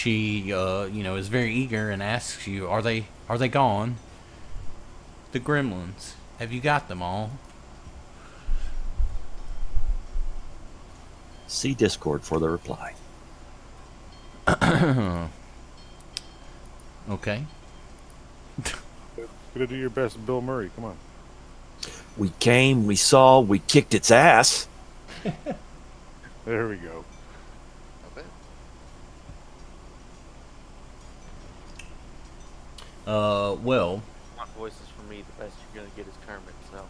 she, is very eager and asks you, "Are they gone? The gremlins. Have you got them all?" See Discord for the reply. Okay. Gonna do your best, Bill Murray. Come on. We came, we saw, we kicked its ass. There we go. Okay. Well, Not voices for me. The best you're gonna get is Kermit. So.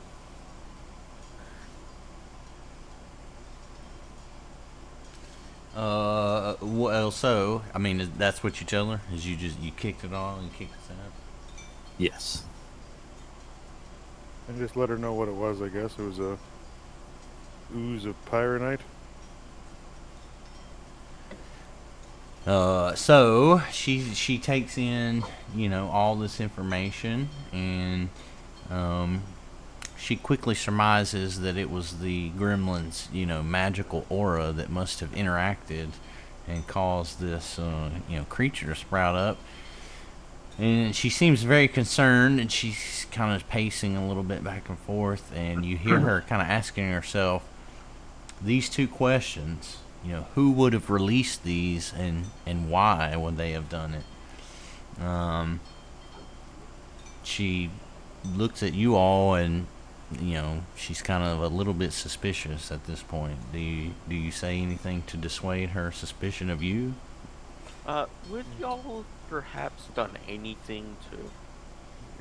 so I mean, that's what you tell her? Is you kicked it all and kicked its ass? Yes. And just let her know what it was, I guess. It was a ooze of pyronite. So she takes in, all this information, and she quickly surmises that it was the gremlin's, magical aura that must have interacted and caused this, creature to sprout up. And she seems very concerned, and she's kind of pacing a little bit back and forth, and you hear her kind of asking herself these two questions. Who would have released these, and why would they have done it? She looks at you all, and she's kind of a little bit suspicious at this point. Do you say anything to dissuade her suspicion of you? Would y'all perhaps done anything to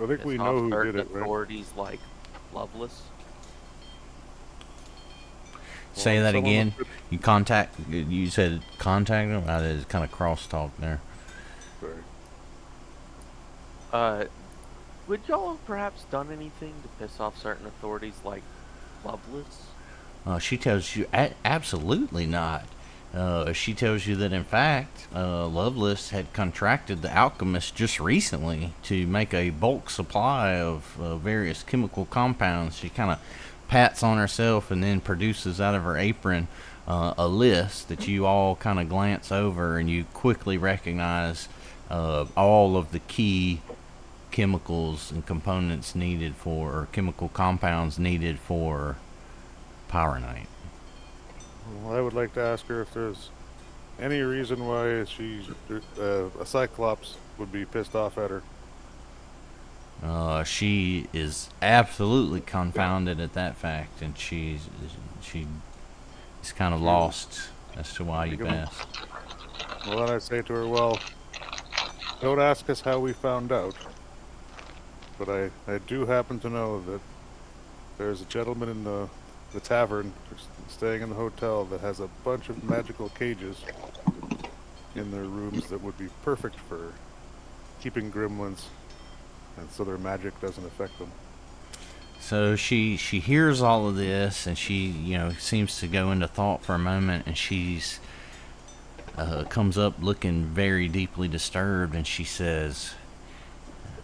I think we know who certain did it, right? authorities like Loveless? Say Well, that someone again. looked at- You said contact them. It's kind of crosstalk there. Sorry. Would y'all have perhaps done anything to piss off certain authorities like Loveless? She tells you absolutely not. She tells you that in fact, Lovelace had contracted the alchemist just recently to make a bulk supply of various chemical compounds. She kind of pats on herself and then produces out of her apron a list that you all kind of glance over, and you quickly recognize all of the key chemicals and components needed for, or chemical compounds needed for pyronite. Well, I would like to ask her if there's any reason why a Cyclops would be pissed off at her. She is absolutely confounded at that fact, and she is kind of lost as to why you passed. Well, then I say to her, well, don't ask us how we found out, but I do happen to know that there's a gentleman in the tavern staying in the hotel that has a bunch of magical cages in their rooms that would be perfect for keeping gremlins, and so their magic doesn't affect them. So she hears all of this, and she seems to go into thought for a moment, and she's comes up looking very deeply disturbed, and she says,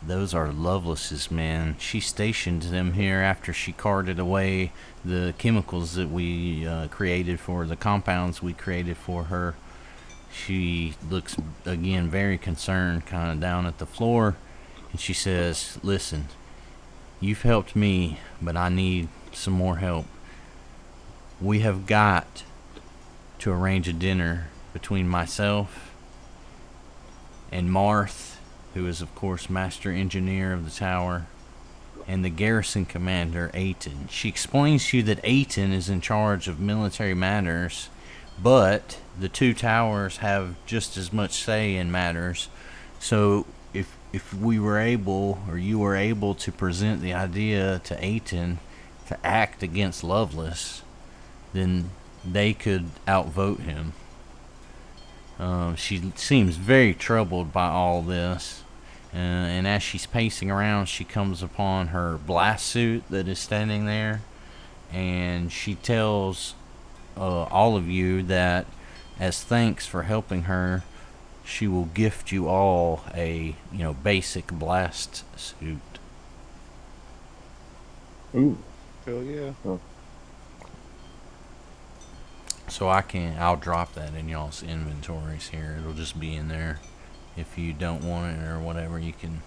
"Those are Lovelace's men. She stationed them here after she carted away the chemicals that we created for the compounds we created for her." She looks again very concerned, kind of down at the floor, and she says, "Listen, you've helped me, but I need some more help. We have got to arrange a dinner between myself and Marth, who is of course master engineer of the tower, and the garrison commander, Aiton." She explains to you that Aiton is in charge of military matters, but the two towers have just as much say in matters. So if we were able, or you were able to present the idea to Aiton to act against Lovelace, then they could outvote him. She seems very troubled by all this. And as she's pacing around, she comes upon her blast suit that is standing there. And she tells all of you that as thanks for helping her, she will gift you all a basic blast suit. Ooh. Hell yeah. Oh. So I'll drop that in y'all's inventories here. It'll just be in there. If you don't want it or whatever, you can.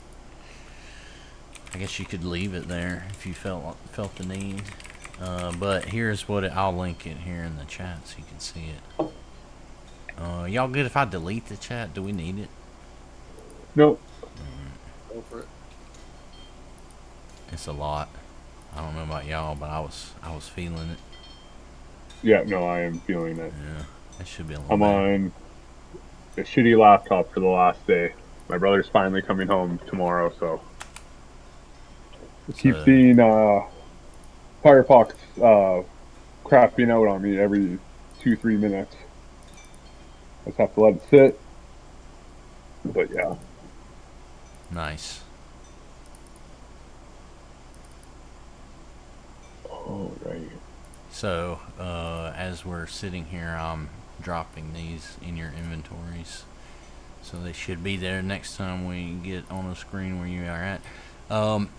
I guess you could leave it there if you felt the need. But here's what I'll link it here in the chat so you can see it. Y'all good if I delete the chat? Do we need it? Nope. Go for it. It's a lot. I don't know about y'all, but I was feeling it. Yeah, no, I am feeling it. Yeah, that should be a little I'm better. on a shitty laptop for the last day. My brother's finally coming home tomorrow, so I keep seeing Firefox crapping out on me every 2-3 minutes. I just have to let it sit. But yeah. Nice. All right. So, as we're sitting here, I'm dropping these in your inventories. So they should be there next time we get on the screen where you are at.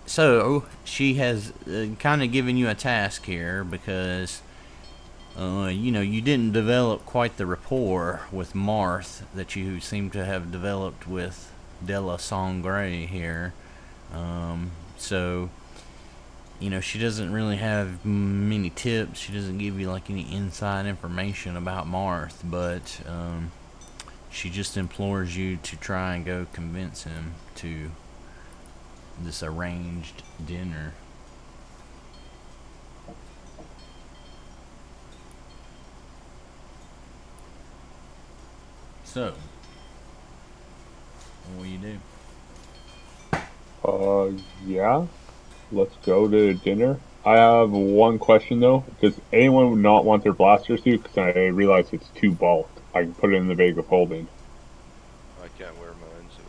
So, she has kind of given you a task here because, you didn't develop quite the rapport with Marth that you seem to have developed with Della Sangre here. So... she doesn't really have many tips. She doesn't give you like any inside information about Marth, but she just implores you to try and go convince him to this arranged dinner. So, what will you do? Yeah. Let's go to dinner. I have one question though. Does anyone not want their blaster suit? Because I realize it's too bulked. I can put it in the bag of holding. I can't wear mine, so.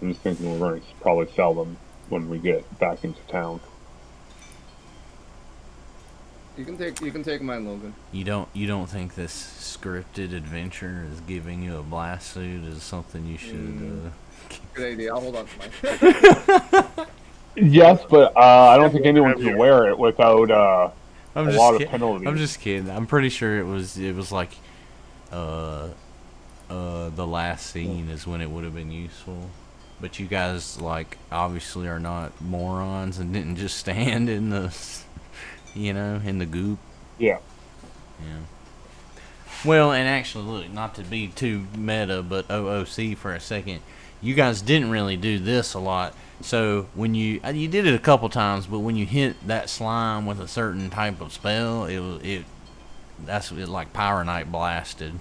I'm just thinking we're going to probably sell them when we get back into town. You can take mine, Logan. You don't think this scripted adventure is giving you a blast suit is something you should Good idea. I'll hold on to mine. Yes, but I don't think anyone can wear it without a lot of penalties. I'm just kidding. I'm pretty sure it was like the last scene is when it would have been useful. But you guys like obviously are not morons and didn't just stand in the in the goop. Yeah. Yeah. Well, and actually, look, not to be too meta, but OOC for a second, you guys didn't really do this a lot. So when you did it a couple times, but when you hit that slime with a certain type of spell, that's like Power Knight blasted,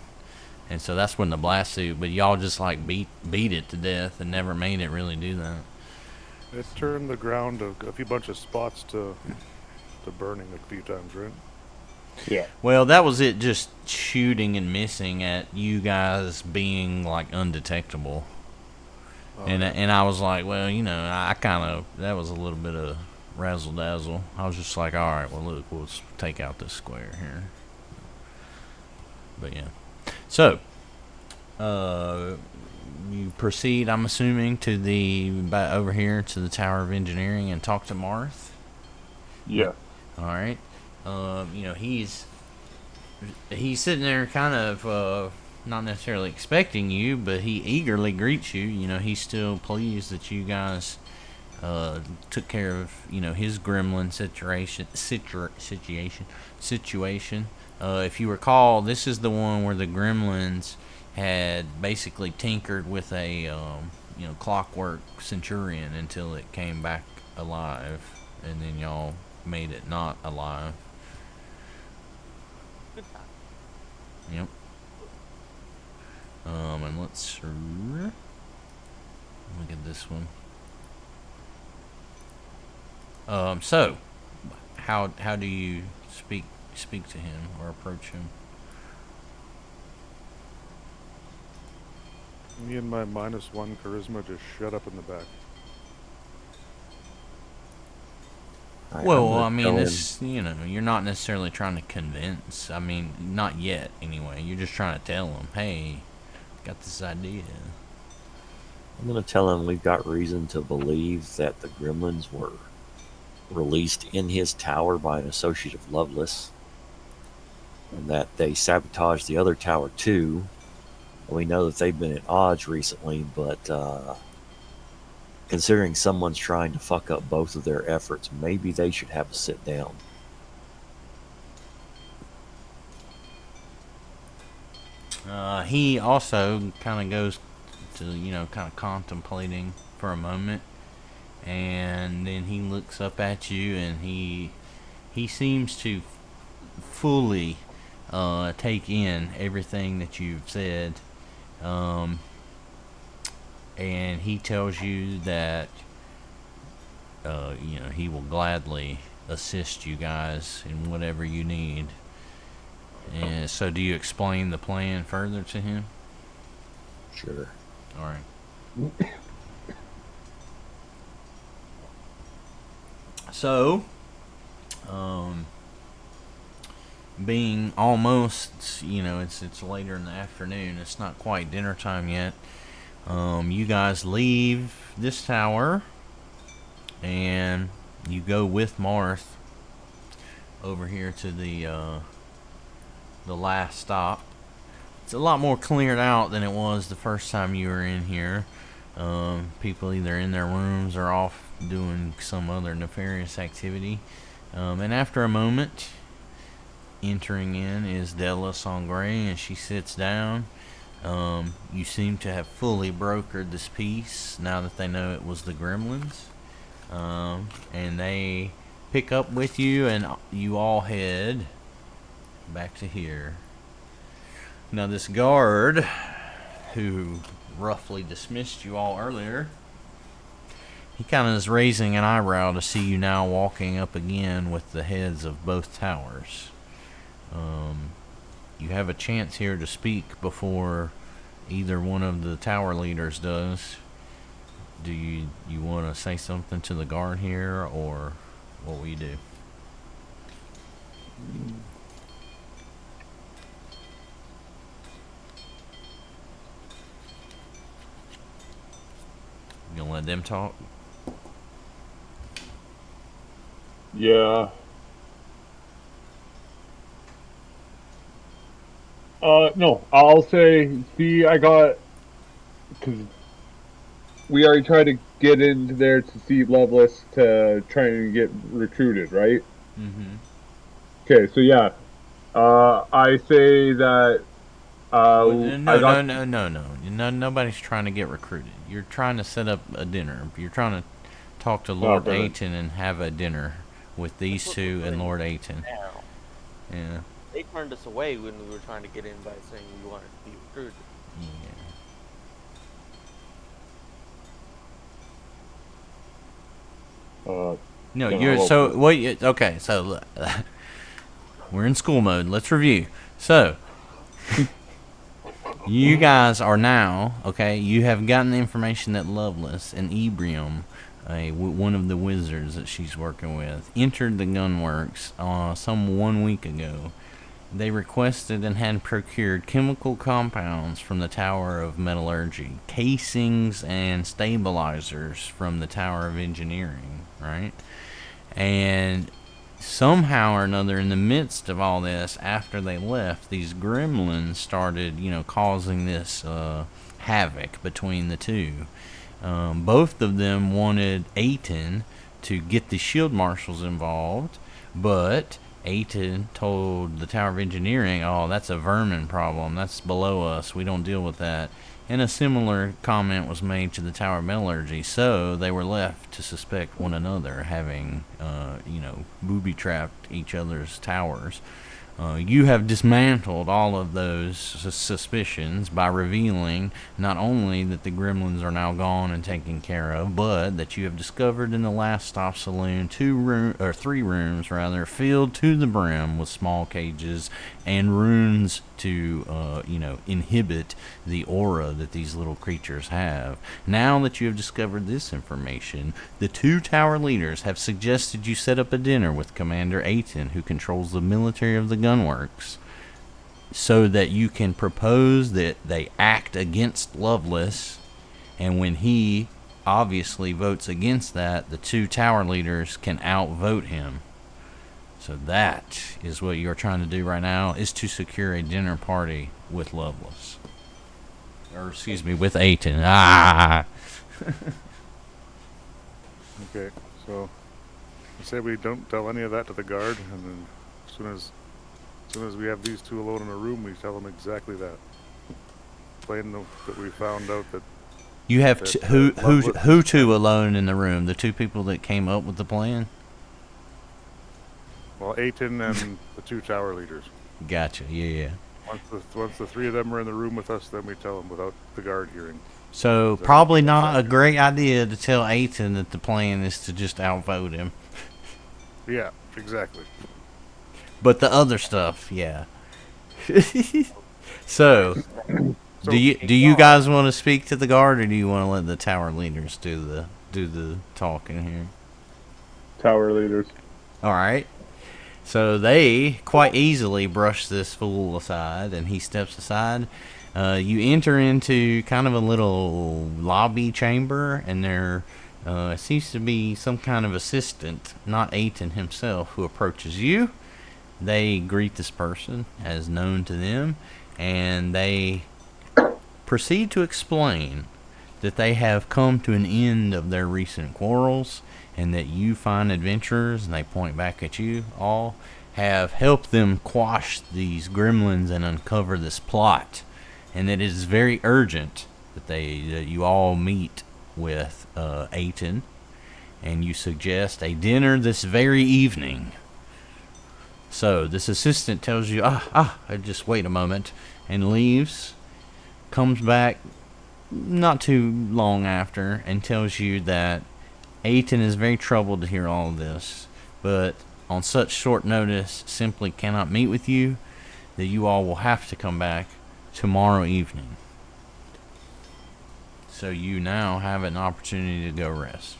and so that's when the blast suit. But y'all just like beat it to death and never made it really do that. It turned the ground a few bunch of spots to burning a few times, right? Yeah. Well, that was it, just shooting and missing at you guys being like undetectable. And I was like, well, I kind of, that was a little bit of razzle dazzle. I was just like, all right, well, look, we'll take out this square here. But yeah, so you proceed, I'm assuming, to over here to the Tower of Engineering and talk to Marth. Yeah. All right. He's sitting there kind of not necessarily expecting you, but he eagerly greets you. He's still pleased that you guys took care of his gremlin situation. If you recall, this is the one where the gremlins had basically tinkered with a clockwork centurion until it came back alive, and then y'all made it not alive. Good time. Yep. And let's look at this one. So how do you speak to him or approach him? Me and my -1 charisma just shut up in the back. Well, I mean, it's, you're not necessarily trying to convince. I mean, not yet, anyway. You're just trying to tell him, hey, got this idea. I'm going to tell him we've got reason to believe that the gremlins were released in his tower by an associate of Lovelace, and that they sabotaged the other tower too. We know that they've been at odds recently, but considering someone's trying to fuck up both of their efforts, maybe they should have a sit down. He also kind of goes to, kind of contemplating for a moment, and then he looks up at you, and he seems to fully take in everything that you've said, and he tells you that he will gladly assist you guys in whatever you need. And so, do you explain the plan further to him? Sure. All right. So, being almost, it's later in the afternoon. It's not quite dinner time yet. You guys leave this tower, and you go with Marth over here to the last stop. It's a lot more cleared out than it was the first time you were in here. People either in their rooms or off doing some other nefarious activity. And after a moment, entering in is Della Sangre, and she sits down. You seem to have fully brokered this peace now that they know it was the gremlins. And they pick up with you, and you all head back to here. Now this guard, who roughly dismissed you all earlier, he kind of is raising an eyebrow to see you now walking up again with the heads of both towers. You have a chance here to speak before either one of the tower leaders does. Do you want to say something to the guard here, or what will you do? You gonna let them talk? Yeah. No, I'll say, see, because we already tried to get into there to see Lovelace to try and get recruited, right? Mm-hmm. Okay, so yeah, I say that, No, nobody's trying to get recruited. You're trying to set up a dinner. You're trying to talk to Lord Ayton and have a dinner with these two and Lord Ayton. Now, Yeah. they turned us away when we were trying to get in by saying we wanted to be recruited. No, Then you're I'll so what? Okay, so look, we're in school mode. Let's review. So, you guys are now okay. You have gotten the information that Lovelace and Ebrium, one of the wizards that she's working with, entered the gunworks some 1 week ago. They requested and had procured chemical compounds from the Tower of Metallurgy, casings and stabilizers from the Tower of Engineering, right? And somehow or another, in the midst of all this, after they left, these gremlins started, causing this havoc between the two. Both of them wanted Ayton to get the shield marshals involved, but Ayton told the Tower of Engineering, "Oh, that's a vermin problem. That's below us. We don't deal with that." And a similar comment was made to the Tower of Metallurgy, so they were left to suspect one another, having, booby-trapped each other's towers. You have dismantled all of those suspicions by revealing not only that the gremlins are now gone and taken care of, but that you have discovered in the last stop saloon 3 rooms filled to the brim with small cages and runes to inhibit the aura that these little creatures have. Now that you have discovered this information, the 2 tower leaders have suggested you set up a dinner with Commander Ayton, who controls the military of the gunworks, so that you can propose that they act against Lovelace, and when he obviously votes against that, the 2 tower leaders can outvote him. So that is what you're trying to do right now, is to secure a dinner party with Loveless. Or, excuse me, with Aiton. Ah! Okay, so I say we don't tell any of that to the guard, and then as soon as we have these 2 alone in a room, we tell them exactly that. Plain that we found out that You have that, who 2 alone in the room? The 2 people that came up with the plan? well, Aiton and the 2 tower leaders. Gotcha, yeah. Once the 3 of them are in the room with us, then we tell them without the guard hearing. So, probably not a great idea to tell Aiton that the plan is to just outvote him. Yeah, exactly. But the other stuff, yeah. So, do you guys want to speak to the guard, or do you want to let the tower leaders do the talking here? Tower leaders. All right. So they quite easily brush this fool aside, and he steps aside. You enter into kind of a little lobby chamber, and there seems to be some kind of assistant, not Aiton himself, who approaches you. They greet this person as known to them, and they proceed to explain that they have come to an end of their recent quarrels, and that you fine adventurers, and they point back at you all, have helped them quash these gremlins and uncover this plot, and that it is very urgent that you all meet with Aiton, and you suggest a dinner this very evening. So this assistant tells you, just wait a moment, and leaves, comes back not too long after, and tells you that Aiton is very troubled to hear all of this, but on such short notice simply cannot meet with you, that you all will have to come back tomorrow evening. So you now have an opportunity to go rest.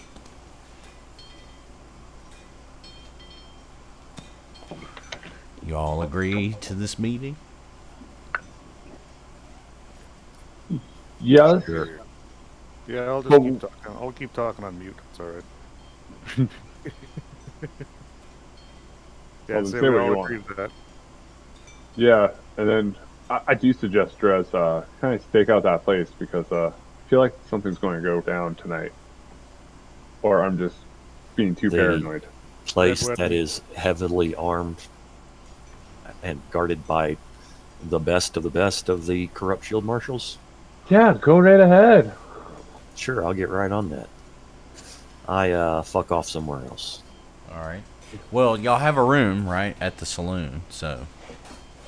You all agree to this meeting? Yes. Sure. Yeah, I'll just Well, keep talking. I'll keep talking on mute. It's all right. Yeah, Well, say say we what all you want. agree to that. Yeah, and then I do suggest Drez kind of stake out that place because I feel like something's going to go down tonight, or I'm just being too The- paranoid. Place Red that is heavily armed and guarded by the best of the corrupt shield marshals. Yeah, go right ahead. Sure, I'll get right on that. I fuck off somewhere else. All right. Well, y'all have a room, right, at the saloon, so...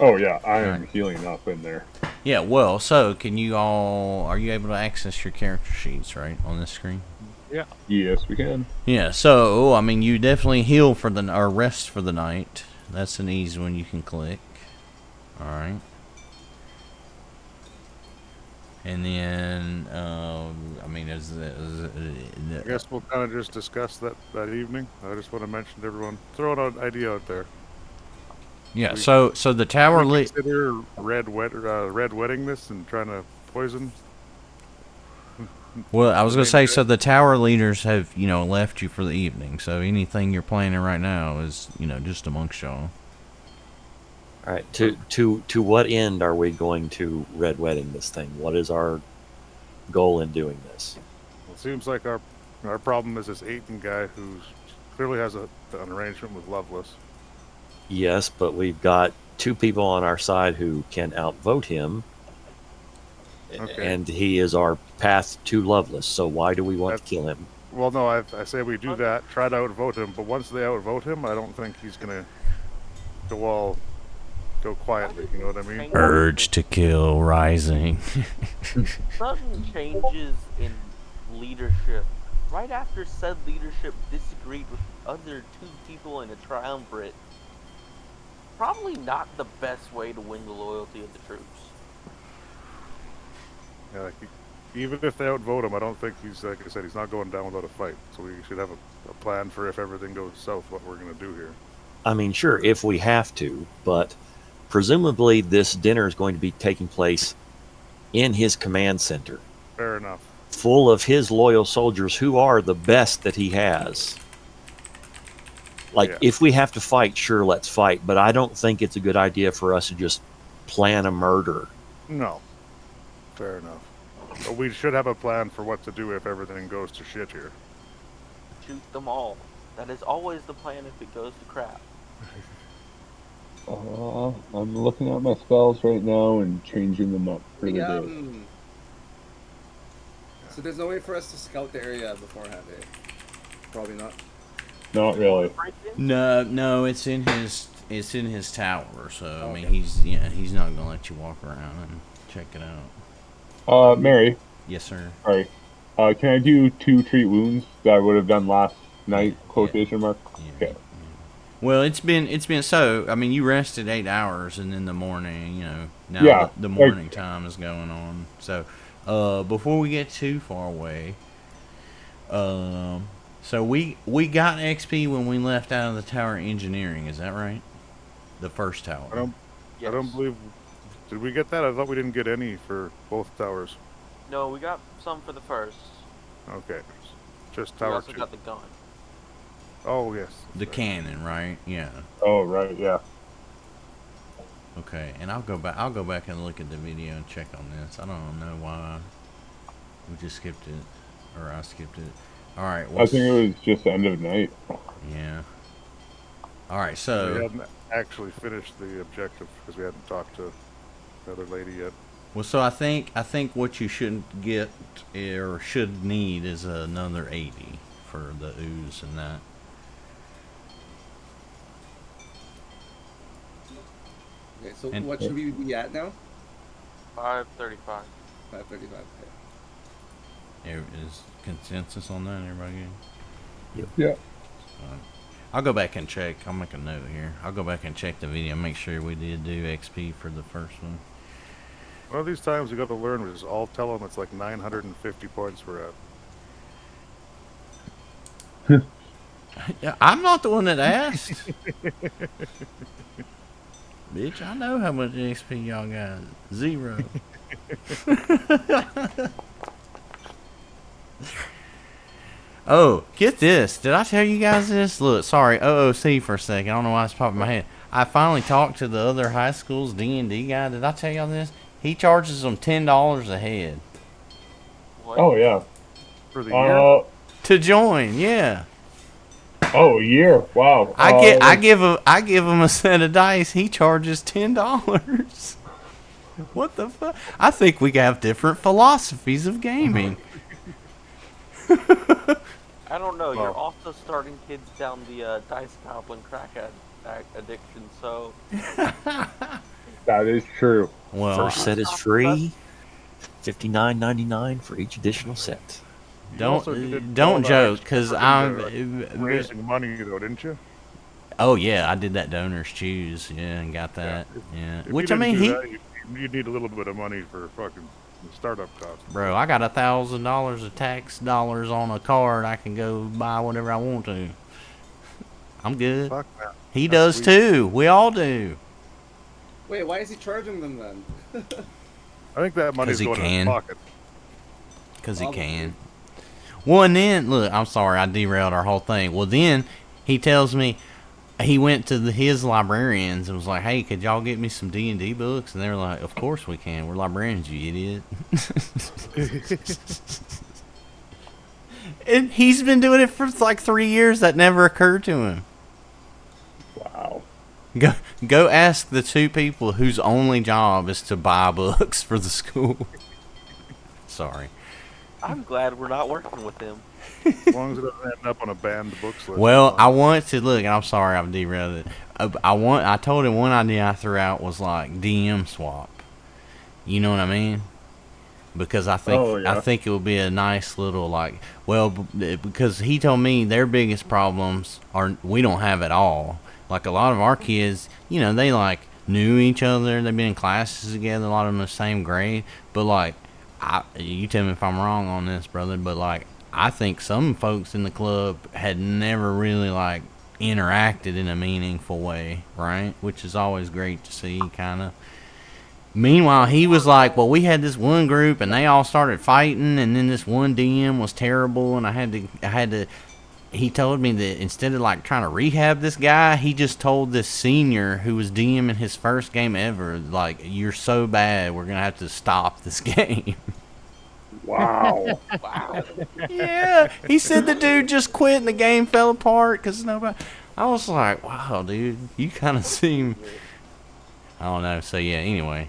Oh yeah, I am Right. healing up in there. Yeah, well, so can you all... Are you able to access your character sheets, right, on this screen? Yes, we can. Yeah, so, I mean, you definitely heal for the... or rest for the night. That's an easy one you can click. All right. And then, I mean, I guess we'll kind of just discuss that evening. I just want to mention to everyone, throw an idea out there. yeah. So the tower We lead. consider red wedding this and trying to poison. Well, I was gonna say, so the tower leaders have left you for the evening. So anything you're planning right now is just amongst y'all. All right. To what end are we going to red wedding this thing? What is our goal in doing this? It seems like our problem is this Aiton guy who clearly has an arrangement with Loveless. Yes, but we've got 2 people on our side who can outvote him, Okay. and he is our path to Loveless. So why do we want to kill him? Well, no, I say we do that, try to outvote him, but once they outvote him, I don't think he's gonna go quietly. You know what I mean? Urge to kill rising. Sudden changes in leadership. Right after said leadership disagreed with the other 2 people in a triumvirate. Probably not the best way to win the loyalty of the troops. Yeah, like even if they outvote him, I don't think he's, like I said, he's not going down without a fight. So we should have a plan for if everything goes south, what we're gonna do here. I mean, sure, if we have to, but presumably this dinner is going to be taking place in his command center. Fair enough. full of his loyal soldiers who are the best that he has. Like, Yeah. if we have to fight, sure, let's fight. But I don't think it's a good idea for us to just plan a murder. No. Fair enough. But we should have a plan for what to do if everything goes to shit here. Shoot them all. That is always the plan if it goes to crap. I'm looking at my spells right now and changing them up for the day. So there's no way for us to scout the area beforehand, eh? Probably not. Not really. No, it's in his tower. So I mean, Okay. he's not gonna let you walk around and check it out. Mary, Yes, sir. sorry. Can I do 2 treat wounds that I would have done last night? Quotation mark. Yeah. Okay. Well, it's been so. I mean, you rested 8 hours, and then the morning, now Yeah, the morning time is going on. So, before we get too far away, so we got XP when we left out of the tower engineering. Is that right? The first tower. I don't believe. Did we get that? I thought we didn't get any for both towers. No, we got some for the first. Okay. Just We tower also 2. got the gun. Oh, yes. The cannon, right? Yeah. Oh, right, yeah. Okay, and I'll go back and look at the video and check on this. I don't know why we just skipped it, or I skipped it. All right. I think it was just the end of the night. Yeah. All right. We So. hadn't actually finished the objective because we hadn't talked to the other lady yet. Well, so I think what you shouldn't get or should need is another 80 for the ooze and that. Okay, so And- what should we be at now? 535. 535. Okay. Is consensus on that? Everybody good? Yeah. I'll go back and check. I'll make a note here. I'll go back and check the video. Make sure we did do XP for the first one. One of these times we got to learn is all tell them it's like 950 points we're at. Yeah, I'm not the one that asked. Bitch, I know how much XP y'all got. 0. Oh, get this. Did I tell you guys this? Look, sorry, OOC for a second. I don't know why it's popping in my head. I finally talked to the other high school's D&D guy. Did I tell y'all this? He charges them $10 a head. What? Oh, yeah. For the year? To join, yeah. Oh, a year. Wow. I give him a set of dice. He charges $10. What the fuck? I think we have different philosophies of gaming. I don't know. You're Well- also starting kids down the dice goblin crack addiction, so That is true. Well, First set is free. $59.99 for each additional set. You also did all don't that joke, extra because work I'm into raising money though, didn't you? Oh yeah, I did that donors choose, yeah, and got that, yeah. If Which you I mean, didn't do that, you'd need a little bit of money for fucking startup costs. bro, I got $1,000 of tax dollars on a card. I can go buy whatever I want to. I'm good. Fuck that. He That's does sweet. too. We all do. Wait, why is he charging them then? I think that money's 'Cause he going in can. his pocket. Because he Probably. can. Well, and then, look, I'm sorry, I derailed our whole thing. Well, then he tells me he went to his librarians and was like, hey, could y'all get me some D&D books? And they were like, of course we can. We're librarians, you idiot. And he's been doing it for like 3 years. That never occurred to him. Wow. Go ask the 2 people whose only job is to buy books for the school. Sorry. I'm glad we're not working with him. As long as it doesn't end up on a banned books list. Well, I want to look, and I'm sorry I've derailed it. I told him one idea I threw out was like DM swap. You know what I mean? Because I think Oh, yeah. I think it would be a nice little because he told me their biggest problems are we don't have it all. Like a lot of our kids, they like knew each other. They've been in classes together. A lot of them the same grade. But like, you tell me if I'm wrong on this, brother. But like, I think some folks in the club had never really like interacted in a meaningful way, right? Which is always great to see, kind of. Meanwhile, he was like, well, we had this one group and they all started fighting, and then this one DM was terrible, and I had to. He told me that instead of like trying to rehab this guy, he just told this senior who was DMing his first game ever, like, you're so bad, we're gonna have to stop this game. Wow. Wow. Yeah, he said the dude just quit and the game fell apart because nobody. I was like, wow, dude, you kind of seem. I don't know. So yeah. Anyway,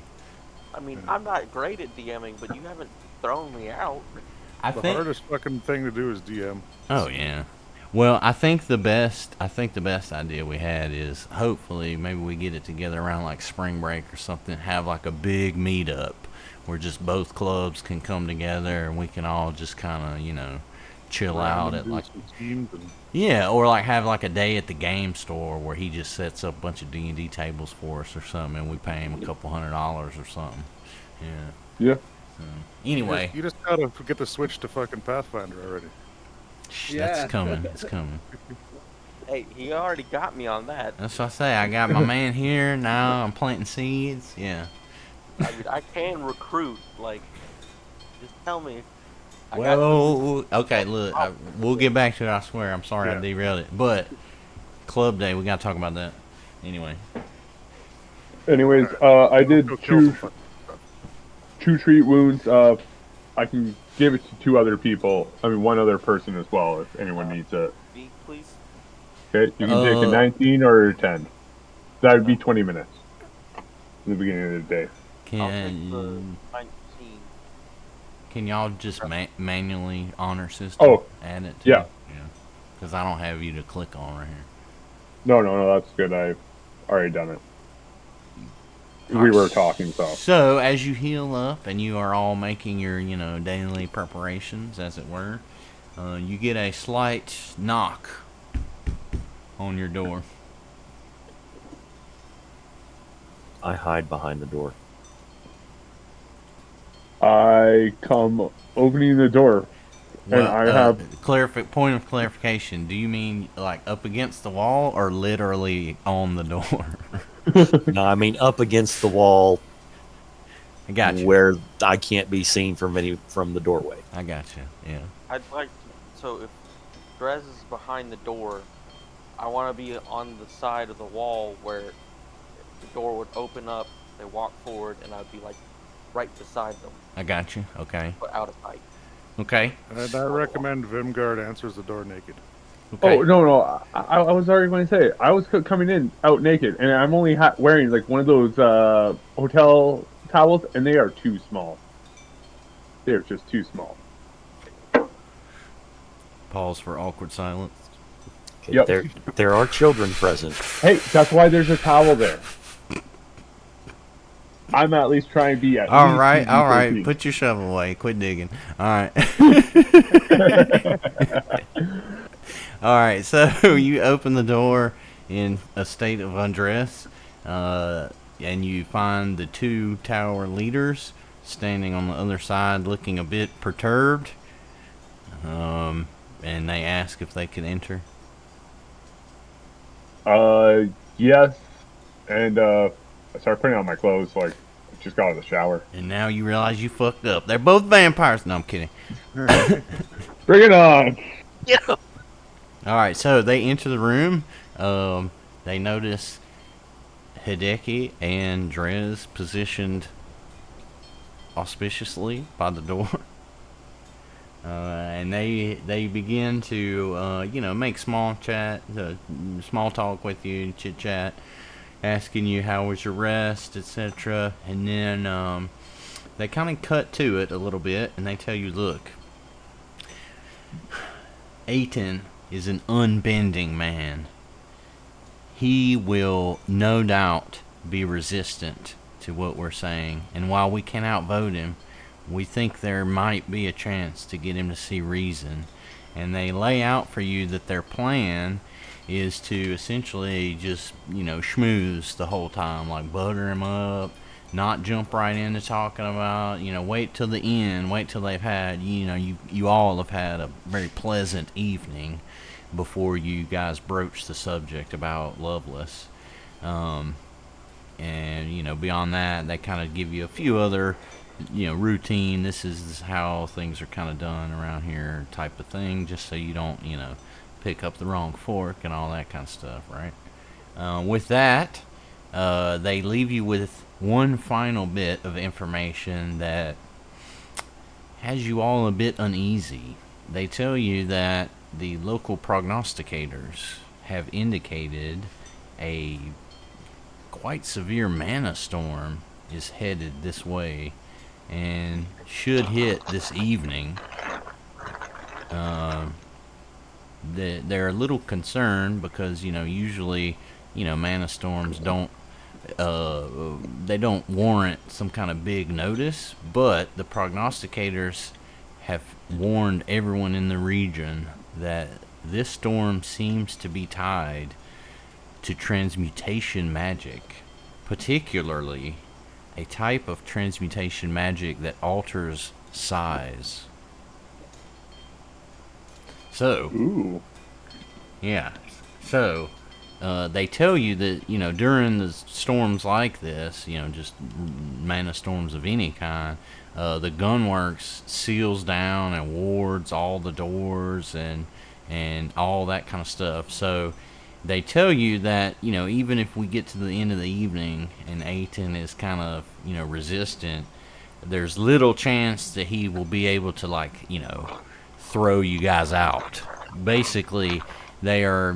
I mean, I'm not great at DMing, but you haven't thrown me out. I The think. hardest fucking thing to do is DM. Oh yeah. Well, I think the best idea we had is hopefully maybe we get it together around like spring break or something. Have like a big meetup where just both clubs can come together and we can all just kind of chill out at like. Teams and Yeah, or like have like a day at the game store where he just sets up a bunch of D&D tables for us or something, and we pay him a couple $100 or something. Yeah. Yeah. So, anyway, you just gotta get the switch to fucking Pathfinder already. Yeah. that's coming. It's coming. Hey, he already got me on that. That's what I say. I got my man here now. I'm planting seeds. Yeah. I mean, I can recruit. Like, just tell me. I got Well, okay. Look, we'll get back to it. I swear. I'm sorry I Yeah. derailed it, but club day. We gotta talk about that. Anyway. Anyways, I did Go kill some two fucking stuff. treat wounds. I can give it to 2 other people. I mean, 1 other person as well, if anyone needs it. V, please. Okay, you can take a 19 or a 10. That would be 20 minutes. In the beginning of the day. I'll take the Can 19. y'all just manually honor system? Oh, add it to yeah. Because I don't have you to click on right here. No, that's good. I've already done it. We were talking, so. So as you heal up and you are all making your daily preparations, as it were, you get a slight knock on your door. I hide behind the door. I come opening the door, and I have. Point of clarification. Do you mean like up against the wall or literally on the door? No, I mean up against the wall I got you. where I can't be seen from the doorway. I got you. Yeah. I'd like to, so if Drez is behind the door, I want to be on the side of the wall where the door would open up, they walk forward, and I'd be like right beside them, I got you. Okay. but out of sight. Okay. And I recommend Vemgard answers the door naked. Okay. Oh no! I was already going to say I was coming in out naked, and I'm only wearing like one of those hotel towels, and they are too small. They're just too small. Pause for awkward silence. Okay, Yep. there are children present. Hey, that's why there's a towel there. I'm at least trying to be at All least right. All right. PG-13. Put your shovel away. Quit digging. All right. All right. So you open the door in a state of undress, and you find the 2 tower leaders standing on the other side, looking a bit perturbed. And they ask if they can enter. Yes, and I started putting on my clothes, like I just got out of the shower. And now you realize you fucked up. They're both vampires. No, I'm kidding. Bring it on! All right, so they enter the room. They notice Hideki and Drez positioned auspiciously by the door. And they begin to make small talk with you, chit chat, asking you how was your rest, etc. And then they kind of cut to it a little bit, and they tell you, look, Aiton is an unbending man. He will no doubt be resistant to what we're saying, and while we can outvote him, we think there might be a chance to get him to see reason. And they lay out for you that their plan is to essentially just, schmooze the whole time, like butter him up, not jump right into talking about, wait till the end, wait till they've had, you all have had a very pleasant evening before you guys broach the subject about Loveless. and beyond that, they kind of give you a few other routine. This is how things are kind of done around here, type of thing, just so you don't pick up the wrong fork and all that kind of stuff, right? With that, they leave you with one final bit of information that has you all a bit uneasy. They tell you that the local prognosticators have indicated a quite severe mana storm is headed this way and should hit this evening. They're a little concerned because usually mana storms don't they don't warrant some kind of big notice, but the prognosticators have warned everyone in the region that this storm seems to be tied to transmutation magic, particularly a type of transmutation magic that alters size. So, Ooh. yeah. So, they tell you that, during the storms like this, just mana storms of any kind, the gunworks seals down and wards all the doors and all that kind of stuff. So, they tell you that, even if we get to the end of the evening and Aiton is kind of, resistant, there's little chance that he will be able to, throw you guys out. Basically, they are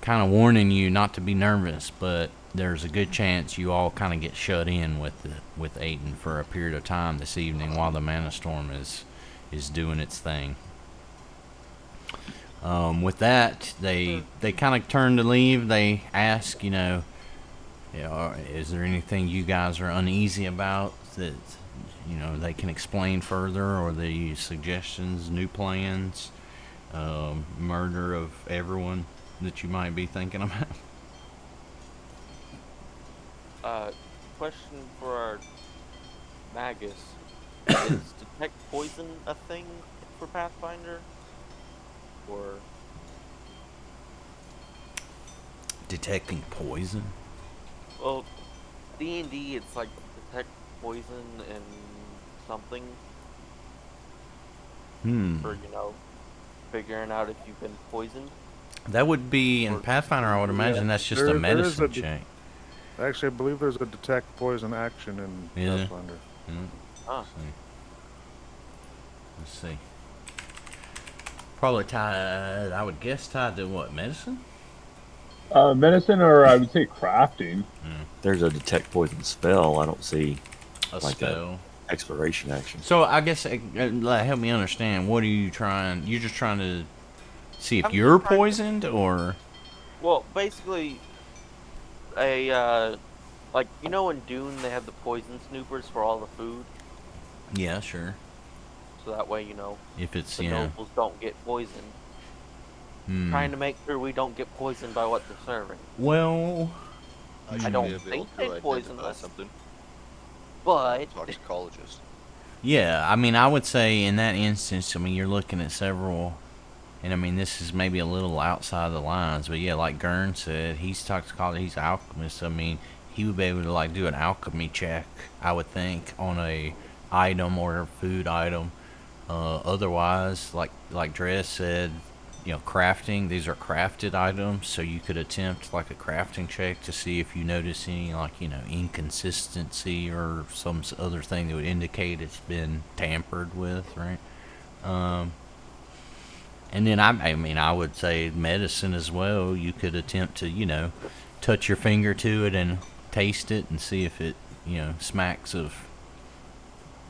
kind of warning you not to be nervous, but there's a good chance you all kind of get shut in with Aiton for a period of time this evening while the mana storm is doing its thing. With that, they kind of turn to leave. They ask, is there anything you guys are uneasy about that they can explain further, or the suggestions, new plans, murder of everyone that you might be thinking about? Question for our Magus. Is detect poison a thing for Pathfinder? Or Detecting poison? well, D&D, it's like detect poison and something for figuring out if you've been poisoned. That would be in Pathfinder. I would imagine that's just a There is medicine a check. Actually, I believe there's a detect poison action in Yeah. Pathfinder. Ah. Let's see. Probably tied. I would guess tied to what? Medicine? Medicine, or I would say crafting. There's a detect poison spell. I don't see A like spell. a exploration action. So I guess help me understand. What are you trying? You're just trying to see if I'm you're just trying to- poisoned, or Well, basically, in Dune they have the poison snoopers for all the food, yeah, sure. so that way If it's the nobles don't get poisoned. Trying to make sure we don't get poisoned by what they're serving. Well, I don't should be think able to they poison identify us, something. but Toxicologist. yeah. I mean, I would say in that instance, I mean, you're looking at several. And I mean, this is maybe a little outside the lines, but yeah, like Gurn said, he's toxicologist, he's alchemist. I mean, he would be able to do an alchemy check, I would think, on a item or a food item. Otherwise, like Drez said, crafting. These are crafted items, so you could attempt a crafting check to see if you notice any inconsistency or some other thing that would indicate it's been tampered with, right? And then I would say medicine as well. You could attempt to, touch your finger to it and taste it and see if it, smacks of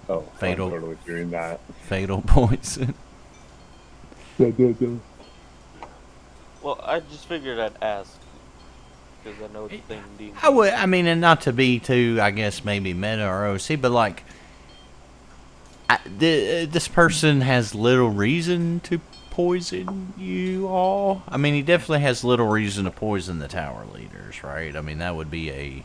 Oh, Fatal. I'm totally doing that. fatal poison. well, I just figured I'd ask because I know it's a thing in D&D. I would, and not to be too, I guess, maybe meta or OC, but this person has little reason to poison you all. I mean, he definitely has little reason to poison the tower leaders, right? I mean, that would be a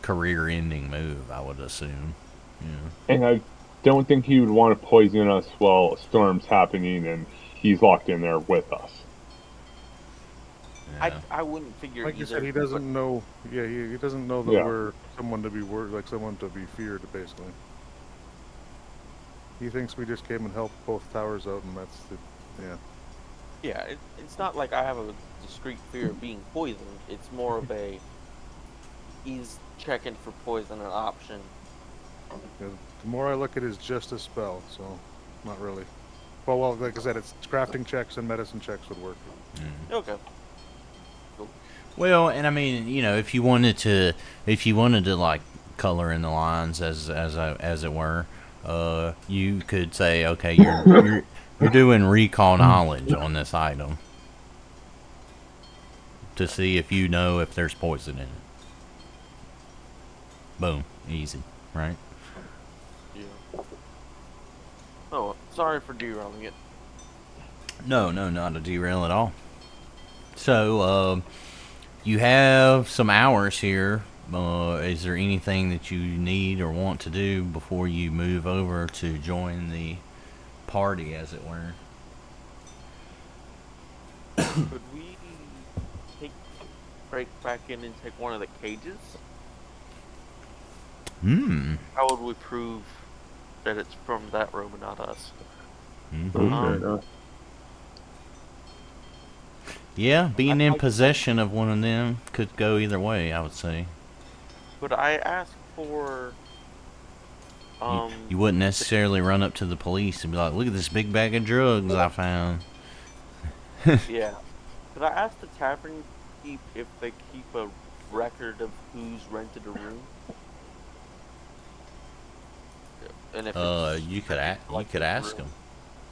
career-ending move, I would assume. Yeah. And I don't think he would want to poison us while a storm's happening and he's locked in there with us. Yeah. I wouldn't figure Like you either. said, he but- doesn't know. Yeah, he doesn't know that Yeah. we're someone to be like someone to be feared, basically. He thinks we just came and helped both towers out, and that's the. Yeah. Yeah, it's not like I have a discrete fear of being poisoned. It's more of a he's checking for poison an option. Yeah, the more I look at it, it's just a spell, so not really. Well, like I said, it's crafting checks and medicine checks would work. Okay. Well, and I mean, you know, if you wanted to like color in the lines as it were, you could say, okay, you're doing recall knowledge on this item to see if you know if there's poison in it. Boom, easy, right? Yeah. Oh, sorry for derailing it. No, not a derail at all. So, you have some hours here. Is there anything that you need or want to do before you move over to join the party, as it were? Could we break back in and take one of the cages? How would we prove that it's from that room and not us? Fair enough. Yeah, being in possession of one of them could go either way, I would say. Could I ask for You wouldn't necessarily run up to the police and be like, look at this big bag of drugs I found. yeah. Could I ask the tavern keep if they keep a record of who's rented a room? And if it's You could ask them.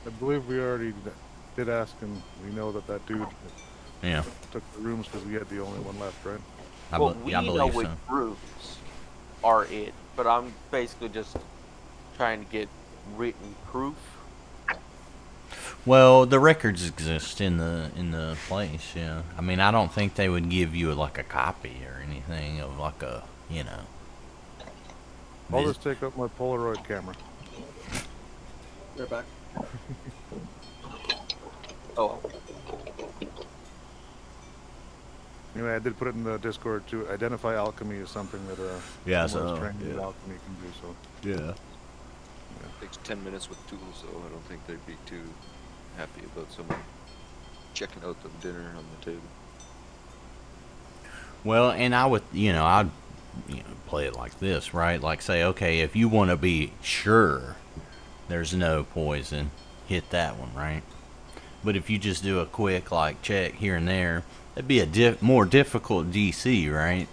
I believe we already did ask, and we know that dude Yeah, took the rooms because we had the only one left, right? well, yeah, I we know believe which so. rooms are it, but I'm basically just trying to get written proof. Well, the records exist in the place. Yeah, I mean, I don't think they would give you like a copy or anything of like a, you know. I'll just take up my Polaroid camera. Right back. Oh, Anyway, I did put it in the Discord to identify alchemy is something that Yeah, someone who's so, trained in yeah. alchemy can do. So Yeah. Takes 10 minutes with tools, though. I don't think they'd be too happy about someone checking out the dinner on the table. Well, and I'd play it like this, right? Like say, okay, if you want to be sure there's no poison, hit that one, right? But if you just do a quick like check here and there, that'd be a more difficult DC, right?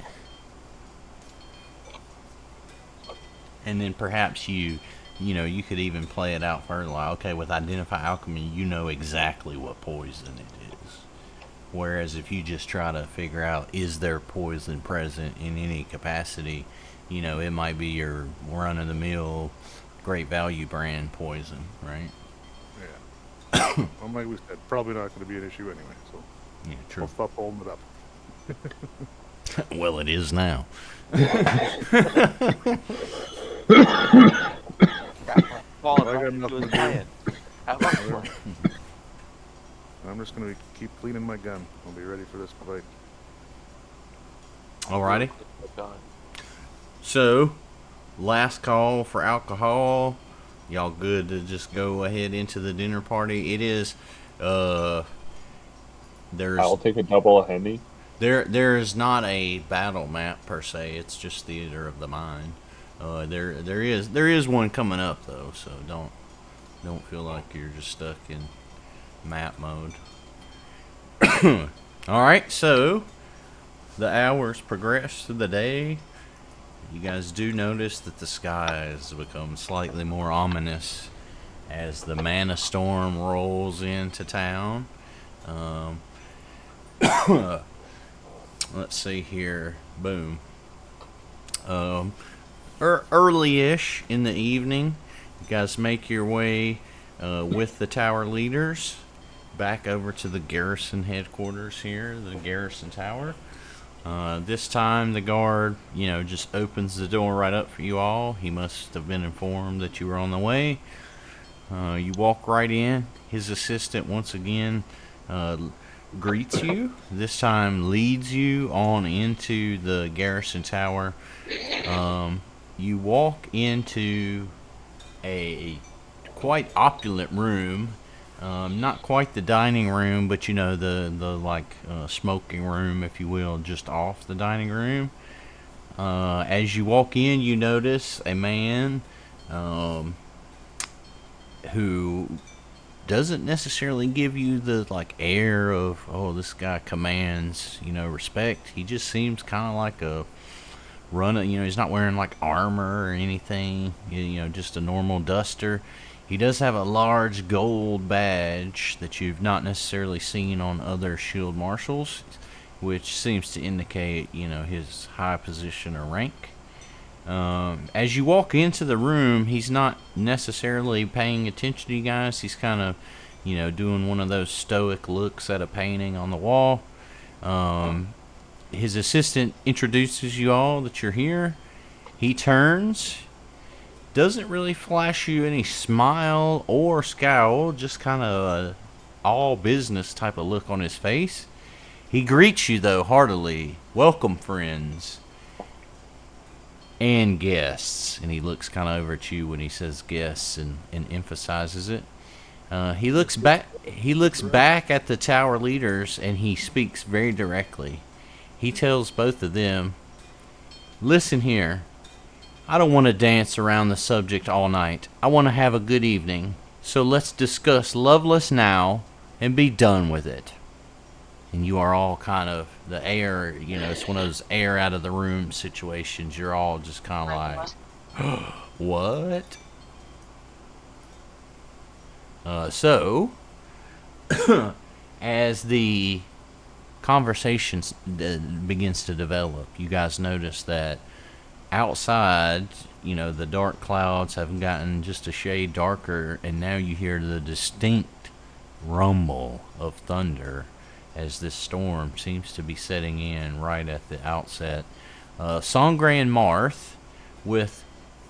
And then perhaps you could even play it out further. Like, okay, with identify alchemy, you know exactly what poison it is. Whereas if you just try to figure out is there poison present in any capacity, it might be your run-of-the-mill, great value brand poison, right? yeah. Well, like we said, probably not going to be an issue anyway. So Yeah, we'll true. stop holding it up. Well, it is now. falling I got right into nothing his to do. plan. Have fun. I'm just going to keep cleaning my gun. I'll be ready for this fight. Alrighty. God. So, last call for alcohol. Y'all good to just go ahead into the dinner party? It is, there's I'll take a double of Henny. there is not a battle map per se. It's just theater of the mind. There is one coming up though, so don't feel like you're just stuck in map mode. All right, so the hours progress through the day. You guys do notice that the skies become slightly more ominous as the mana storm rolls into town. Let's see here. Boom. Early-ish in the evening, you guys make your way with the tower leaders back over to the garrison headquarters here, the garrison tower. This time the guard, just opens the door right up for you all. He must have been informed that you were on the way. You walk right in. His assistant once again greets you. This time leads you on into the garrison tower. You walk into a quite opulent room. Not quite the dining room, but you know the like smoking room, if you will, just off the dining room. As you walk in, you notice a man who doesn't necessarily give you the like air of, oh, this guy commands, respect. He just seems kind of like a he's not wearing like armor or anything, just a normal duster. He does have a large gold badge that you've not necessarily seen on other shield marshals, which seems to indicate, his high position or rank. As you walk into the room, he's not necessarily paying attention to you guys. He's kind of, doing one of those stoic looks at a painting on the wall. His assistant introduces you all that you're here. He turns, doesn't really flash you any smile or scowl, just kind of a all business type of look on his face. He greets you, though, heartily. Welcome, friends. And guests. And he looks kind of over at you when he says guests and emphasizes it. He looks back at the tower leaders, and he speaks very directly. He tells both of them, listen here. I don't want to dance around the subject all night. I want to have a good evening. So let's discuss Loveless now and be done with it. And you are all kind of, the air, it's one of those air out of the room situations. You're all just kind of like, what? So, as the conversation begins to develop, you guys notice that outside, the dark clouds have gotten just a shade darker, and now you hear the distinct rumble of thunder as this storm seems to be setting in right at the outset. Sangre and Marth, with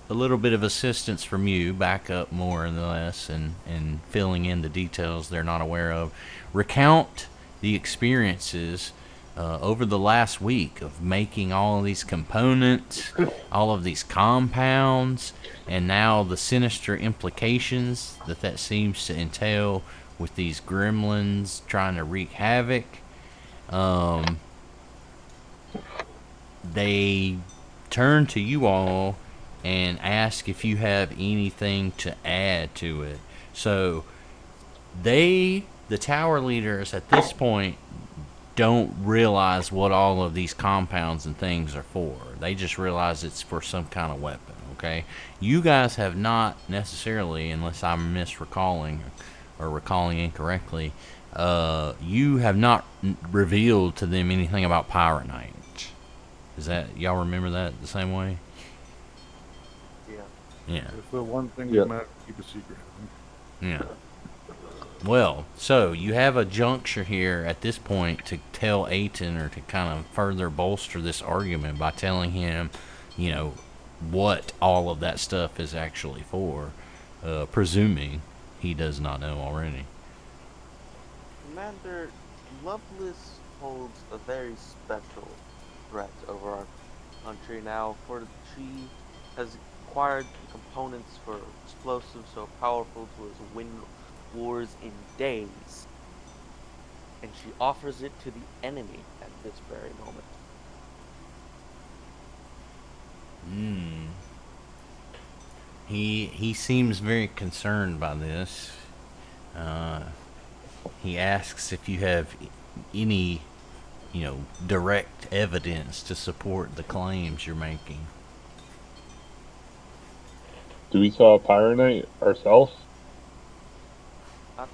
a little bit of assistance from you, back up more or less, and filling in the details they're not aware of, recount the experiences over the last week of making all of these components, all of these compounds, and now the sinister implications that seems to entail with these gremlins trying to wreak havoc. They turn to you all and ask if you have anything to add to it. So the tower leaders at this point don't realize what all of these compounds and things are for. They just realize it's for some kind of weapon, okay? You guys have not necessarily, unless I'm misrecalling or recalling incorrectly, you have not revealed to them anything about Pyronite. Is that, y'all remember that the same way? Yeah. It's the one thing Yeah. that matters, keep a secret. Yeah. Well, so you have a juncture here at this point to tell Aiton, or to kind of further bolster this argument by telling him, what all of that stuff is actually for, presuming he does not know already. Commander, Loveless holds a very special threat over our country now, for she has acquired the components for explosives so powerful to win wars in days, and she offers it to the enemy at this very moment. He seems very concerned by this. He asks if you have any, direct evidence to support the claims you're making. Do we saw Pyronite ourselves?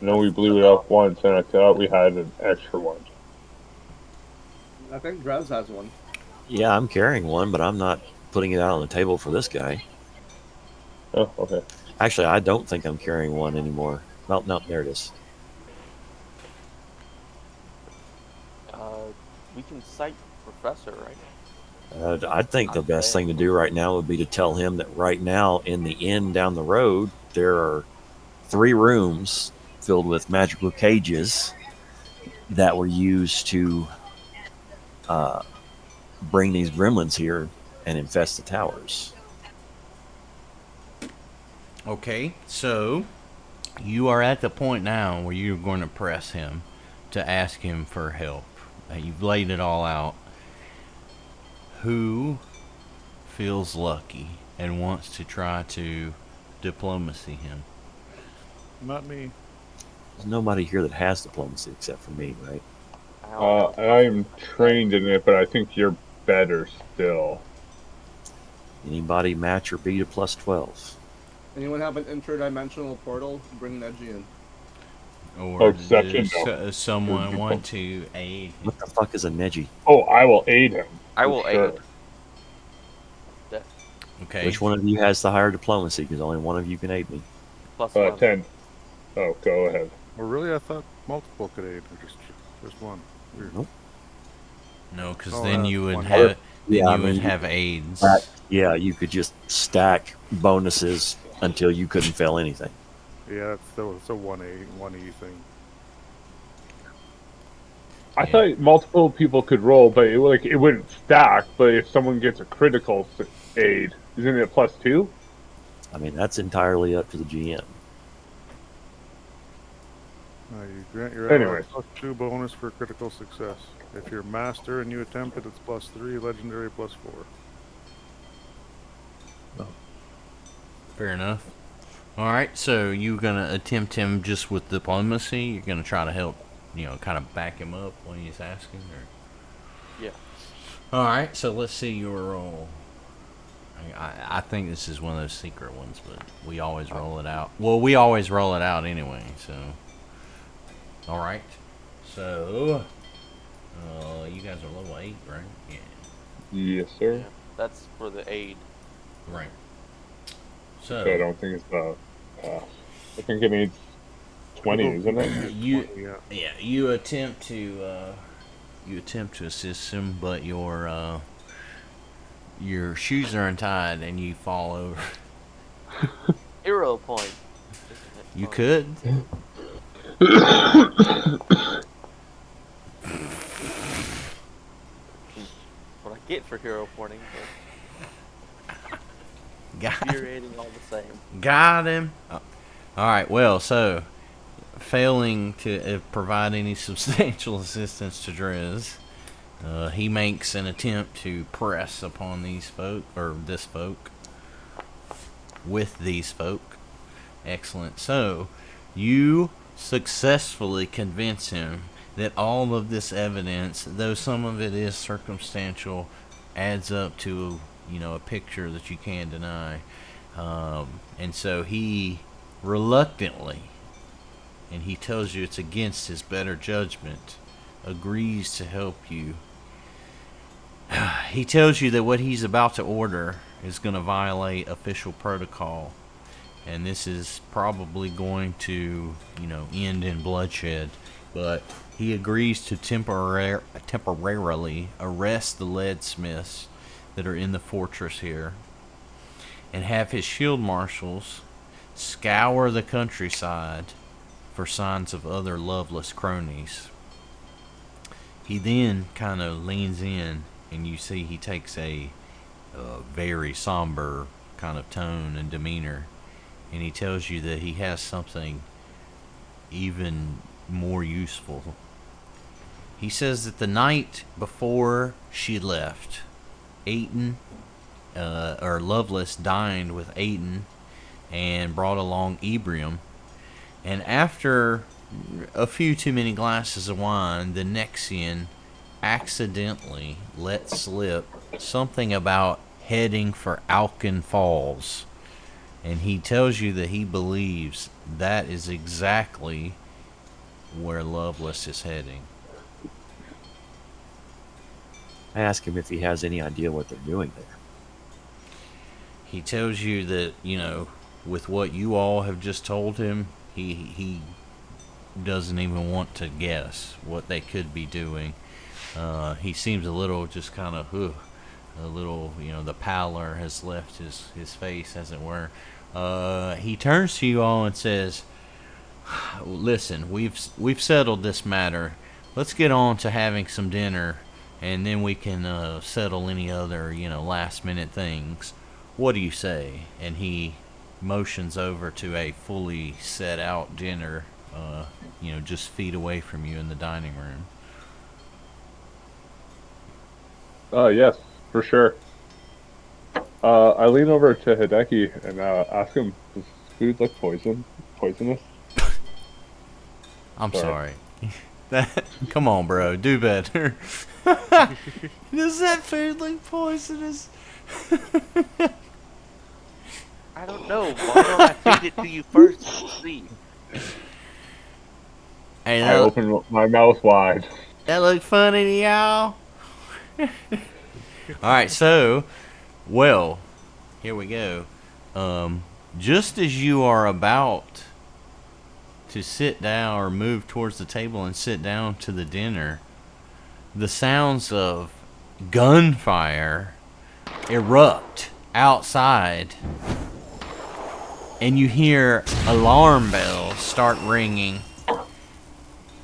No, we blew it up once, and I thought we had an extra one. I think Drez has one. Yeah, I'm carrying one, but I'm not putting it out on the table for this guy. Oh, okay. Actually, I don't think I'm carrying one anymore. No, there it is. We can cite Professor, right? I think the best thing to do right now would be to tell him that right now, in the inn down the road, there are 3 rooms filled with magical cages that were used to bring these gremlins here and infest the towers. Okay, so you are at the point now where you're going to press him to ask him for help. You've laid it all out. Who feels lucky and wants to try to diplomacy him? Not me. There's nobody here that has diplomacy except for me, right? I'm trained in it, but I think you're better still. Anybody match or beat a +12? Anyone have an interdimensional portal? Bring Neji in. Or deception, does someone want to aid him? What the fuck is a Neji? Oh, I will aid him. I for will sure. aid. Okay. Which one of you has the higher diplomacy? Because only one of you can aid me. +1. 10. Oh, go ahead. Well, really, I thought multiple could aid, or just one. Weird. Nope. No, because Oh, then you would one. have Yeah, I you would mean, have aids. Yeah, you could just stack bonuses until you couldn't fail anything. Yeah, it's a 1E thing. I Yeah. thought multiple people could roll, but it wouldn't stack. But if someone gets a critical aid, isn't it +2? I mean, that's entirely up to the GM. You grant your Anyways. ally +2 bonus for critical success. If you're master and you attempt it, it's +3, legendary +4. Fair enough. All right, so you're gonna attempt him just with diplomacy. You're gonna try to help, kind of back him up when he's asking, or. Yeah. All right, so let's see your roll. I think this is one of those secret ones, but we always roll it out. Well, we always roll it out anyway, so. All right, so you guys are level 8, right? Yeah. Yes, sir. Yeah. That's for the aid. Right. So I So don't think it's I think it needs 20, isn't it? Yeah. you attempt to assist him, but your shoes are untied and you fall over. Hero point. You could. What I get for hero pointing, but infuriating all the same. Got him. All right. Well, so failing to provide any substantial assistance to Drez, he makes an attempt to press upon these folk, or this folk, with these folk. Excellent. So you successfully convince him that all of this evidence, though some of it is circumstantial, adds up to a picture that you can't deny. And so he reluctantly, and he tells you it's against his better judgment, agrees to help you. He tells you that what he's about to order is going to violate official protocol, and this is probably going to, end in bloodshed, but he agrees to temporarily arrest the leadsmiths that are in the fortress here, and have his shield marshals scour the countryside for signs of other loveless cronies. He then kind of leans in, and you see he takes a very somber kind of tone and demeanor, and he tells you that he has something even more useful. He says that the night before she left, Lovelace dined with Aiton and brought along Ebrium, and after a few too many glasses of wine, the Nexian accidentally let slip something about heading for Alken Falls, and he tells you that he believes that is exactly where Lovelace is heading. I ask him if he has any idea what they're doing there. He tells you that, with what you all have just told him, he doesn't even want to guess what they could be doing. He seems a little just kind of, a little, the pallor has left his face, as it were. He turns to you all and says, "Listen, we've settled this matter. let's get on to having some dinner, and then we can settle any other, last minute things. What do you say? And he motions over to a fully set out dinner, just feet away from you in the dining room. Yes, for sure. I lean over to Hideki and ask him, does food look poisonous? I'm Sorry. sorry. Come on, bro. Do better. Does that food look poisonous? I don't know. Why don't I feed it to you first and see? Hey, I open my mouth wide. that look funny to y'all? Alright, so, well, here we go. Just as you are about to sit down or move towards the table and sit down to the dinner, the sounds of gunfire erupt outside, and you hear alarm bells start ringing,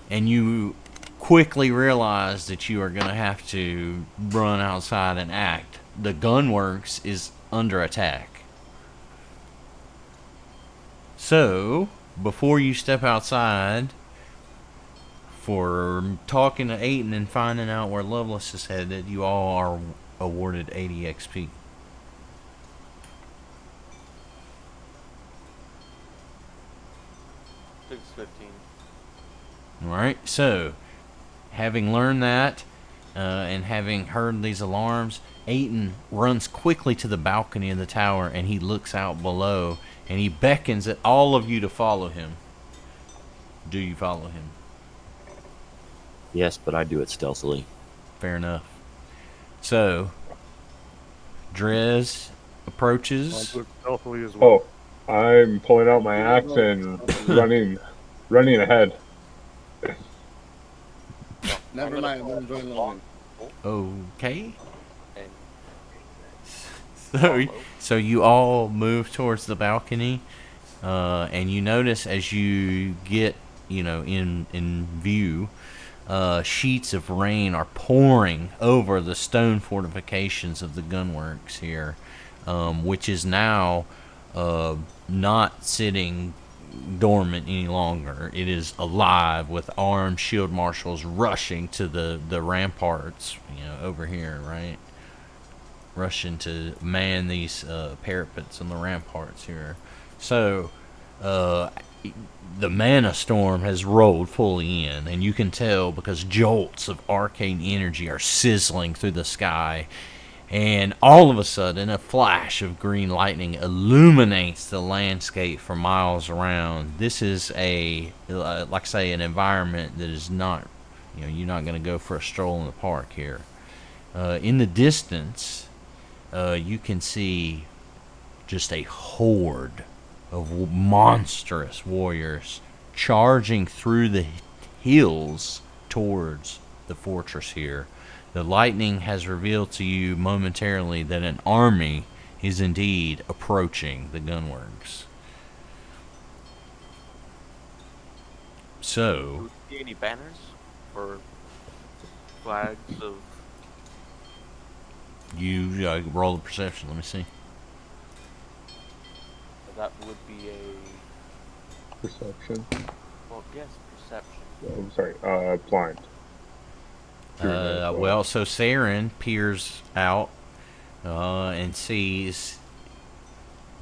and you quickly realize that you are going to have to run outside and act. The gunworks is under attack. So, before you step outside, for talking to Aiden and finding out where Loveless is headed, you all are awarded 80 XP. Six 15. Alright, so, having learned that, and having heard these alarms, Aiden runs quickly to the balcony of the tower, and he looks out below, and he beckons at all of you to follow him. Do you follow him? Yes, but I do it stealthily. Fair enough. So, Drez I'll approaches. do it stealthily as well. Oh, I'm pulling out my axe and running ahead. Never mind, I'm gonna join Logan. Okay. And So you all move towards the balcony, and you notice as you get, in view, sheets of rain are pouring over the stone fortifications of the gunworks here, which is now not sitting dormant any longer. It is alive with armed shield marshals rushing to the ramparts, over here, right? Rushing to man these parapets and the ramparts here. So, the mana storm has rolled fully in, and you can tell because jolts of arcane energy are sizzling through the sky, and all of a sudden a flash of green lightning illuminates the landscape for miles around. This is like I say, an environment that is not, you're not going to go for a stroll in the park here. In the distance, you can see just a horde of monstrous warriors charging through the hills towards the fortress here. The lightning has revealed to you momentarily that an army is indeed approaching the gunworks. So, do we see any banners or flags of? you roll the perception. Let me see. That would be a. Perception. Well, yes, perception. Oh, I'm sorry. Blind. Well, so Saren peers out and sees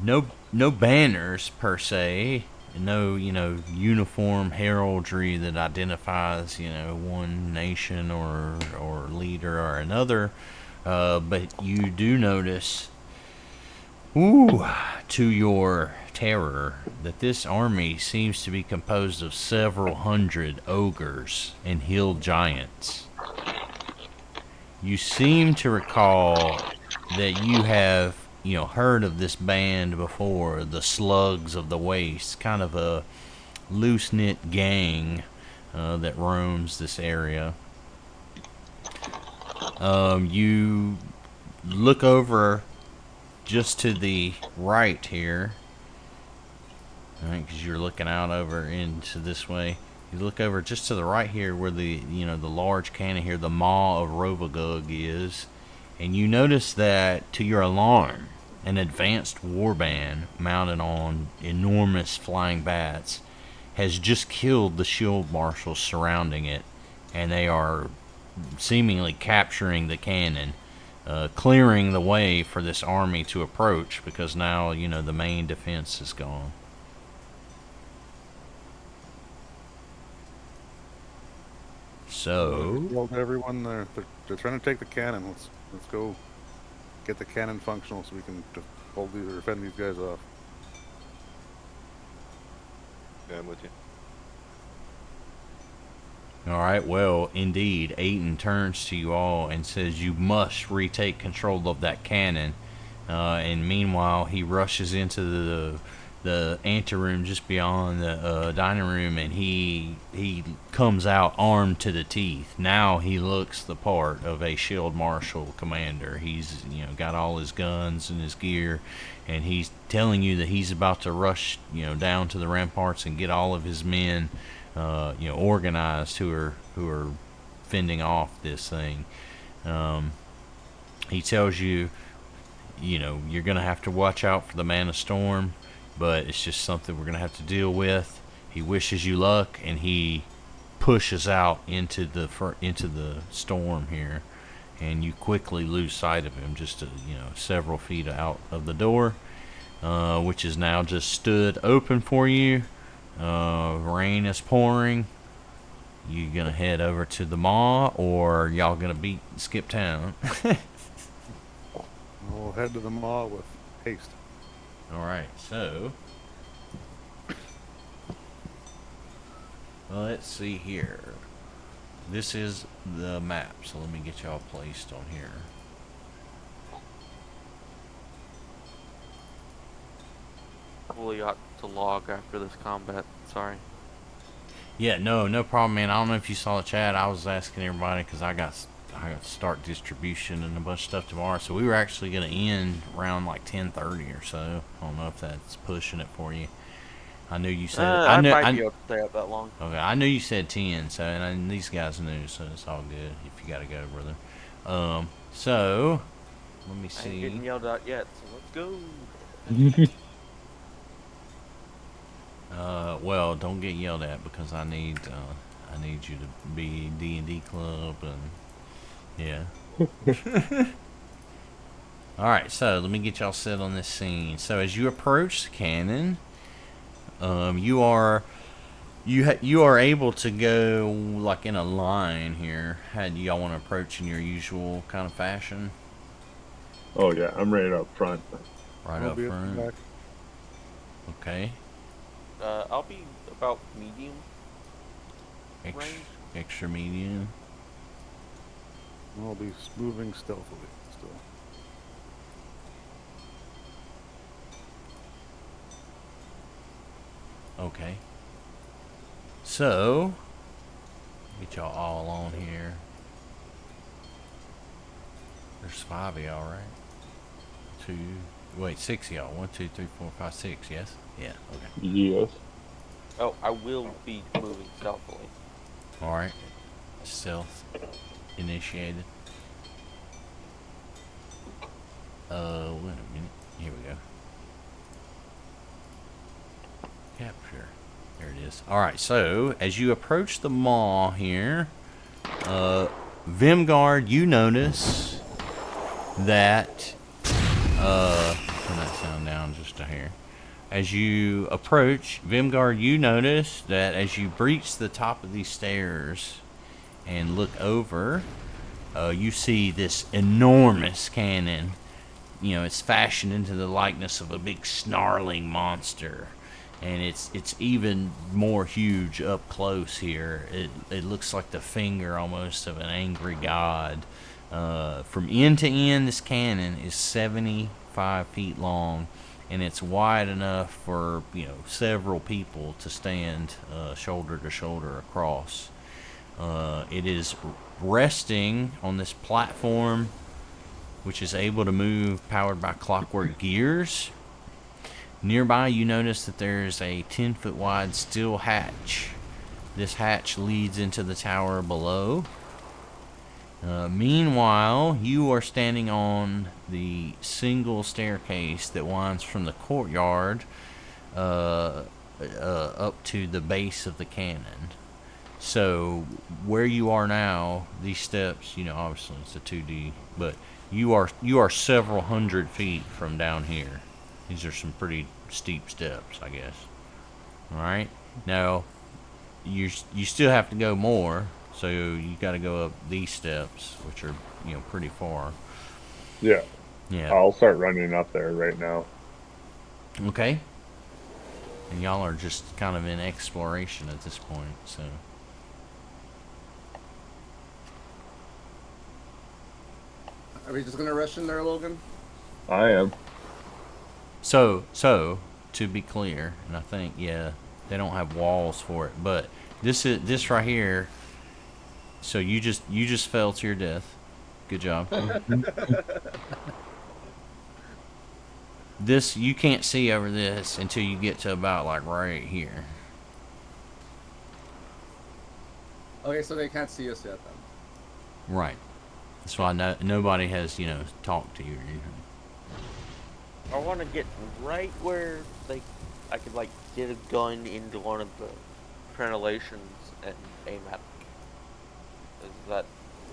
no banners per se, no uniform heraldry that identifies one nation or leader or another, but you do notice, to your terror, that this army seems to be composed of several hundred ogres and hill giants. You seem to recall that you have, heard of this band before, the Slugs of the Waste, kind of a loose-knit gang that roams this area. You look over just to the right here, right, because you're looking out over into this way. You look over just to the right here where the large cannon here, the maw of Rovagug is, and you notice that, to your alarm, an advanced warband mounted on enormous flying bats has just killed the shield marshals surrounding it, and they are seemingly capturing the cannon, clearing the way for this army to approach, because now, the main defense is gone. So, Killed everyone there. They're trying to take the cannon. Let's go get the cannon functional so we can defend these guys off. Yeah, I'm with you. alright, well, indeed, Aiden turns to you all and says you must retake control of that cannon. And meanwhile, he rushes into the anteroom just beyond the dining room, and he comes out armed to the teeth. Now he looks the part of a shield marshal commander. He's got all his guns and his gear, and he's telling you that he's about to rush down to the ramparts and get all of his men organized who are fending off this thing. He tells you you're gonna have to watch out for the Man of Storm, but it's just something we're gonna have to deal with. He wishes you luck, and he pushes out into the storm here, and you quickly lose sight of him just several feet out of the door, which is now just stood open for you. Rain is pouring. You gonna head over to the maw, or y'all gonna skip town? We'll head to the maw with haste. Alright, so let's see here. This is the map, so let me get y'all placed on here. Probably ought to log after this combat. Sorry. Yeah, no problem, man. I don't know if you saw the chat. I was asking everybody because I got to start distribution and a bunch of stuff tomorrow. So we were actually going to end around like 10:30 or so. I don't know if that's pushing it for you. I knew you said I might be able to stay up that long. Okay, I knew you said 10, so and these guys knew, so it's all good if you got to go, brother. So let me I ain't getting see. yelled at yet, so let's go. Well, don't get yelled at because I need you to be D&D club and yeah. All right, so let me get y'all set on this scene. So as you approach the cannon, you are able to go like in a line here. How do y'all want to approach in your usual kind of fashion? Oh yeah, I'm right up front. Right I'll up be front. back. Okay. I'll be about medium range. Extra medium. I'll be moving stealthily still. Okay. So, get y'all all on here. There's 5 of y'all, right? 6 of y'all. 1, 2, 3, 4, 5, 6. Yes. Yeah. Okay. Yes. Oh, I will be moving stealthily. All right. Stealth initiated. Wait a minute. Here we go. Capture. There it is. All right. So as you approach the maw here, Vemgard, you notice that. Turn that sound down just a hair. As you approach, Vemgard, you notice that as you breach the top of these stairs and look over, you see this enormous cannon. It's fashioned into the likeness of a big snarling monster, and it's even more huge up close here. It looks like the finger almost of an angry god. From end to end, this cannon is 75 feet long, and it's wide enough for several people to stand shoulder to shoulder across. It is resting on this platform, which is able to move, powered by clockwork gears. Nearby, you notice that there's a 10-foot wide steel hatch This hatch leads into the tower below. Meanwhile, you are standing on the single staircase that winds from the courtyard up to the base of the cannon. So where you are now, these steps, obviously it's a 2D, but you are several hundred feet from down here. These are some pretty steep steps, I guess. All right. Now you still have to go more. So you got to go up these steps, which are, pretty far. Yeah. Yeah. I'll start running up there right now. Okay. And y'all are just kind of in exploration at this point, so. Are we just gonna rush in there, Logan? I am. So to be clear, and I think they don't have walls for it, but this right here. So you just fell to your death. Good job. This, you can't see over this until you get to about like right here. Okay, so they can't see us yet then. Right. That's why nobody has talked to you or anything. I want to get right where I could like get a gun into one of the crenellations and aim at them. Is that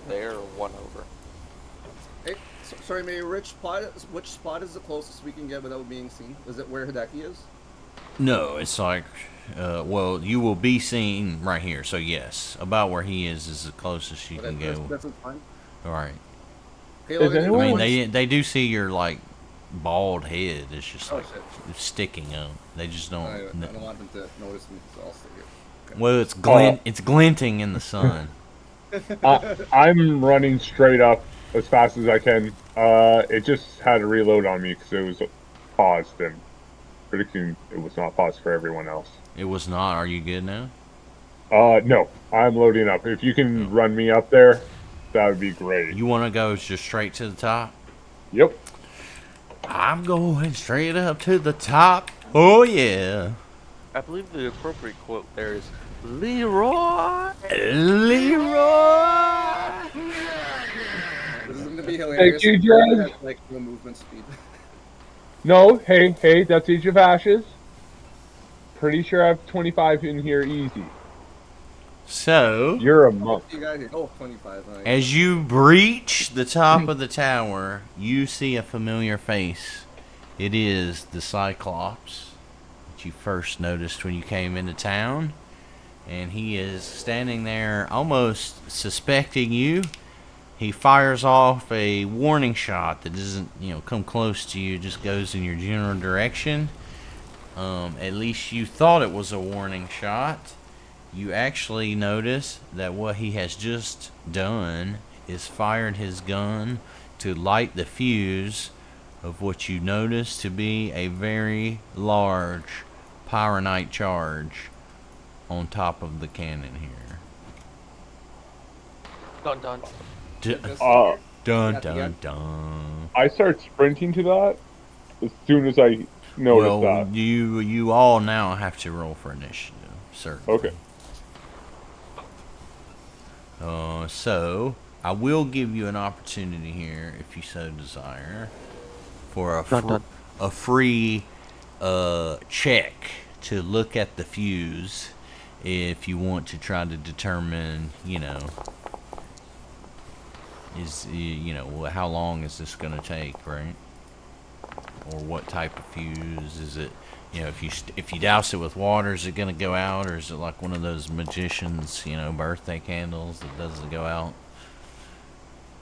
there or one over? Hey, sorry, May, which spot is the closest we can get without being seen? Is it where Hideki is? No, it's like, well, you will be seen right here. So yes, about where he is the closest you can go. That's fine. All right. Okay, Logan, I mean, they do see your like bald head. It's just like shit. sticking up. They just don't. I don't want them to notice me, so I'll stay here. Okay. Well, it's glinting in the sun. I'm running straight up as fast as I can. It just had a reload on me because it was paused, and predicting it was not paused for everyone else. It was not. Are you good now? No, I'm loading up. If you can run me up there, that would be great. You want to go just straight to the top? Yep. I'm going straight up to the top. Oh yeah. I believe the appropriate quote there is Leroy. Leroy. This is gonna be hilarious. Thank you, Drez. Like the movement speed. No, hey, that's Age of Ashes. Pretty sure I have 25 in here easy. So You're a monk. You got here. Oh, 25. as you breach the top of the tower, you see a familiar face. It is the Cyclops that you first noticed when you came into town. And he is standing there almost suspecting you. He fires off a warning shot that doesn't, come close to you, just goes in your general direction. At least you thought it was a warning shot. You actually notice that what he has just done is fired his gun to light the fuse of what you notice to be a very large pyronite charge on top of the cannon here. Dun dun. Dun dun. I start sprinting to that as soon as I notice Well, that. you all now have to roll for initiative, certainly. Okay. So I will give you an opportunity here, if you so desire, for a free check to look at the fuse, if you want to try to determine, how long is this going to take, right? Or what type of fuse is it? If you douse it with water, is it going to go out, or is it like one of those magicians, birthday candles that doesn't go out?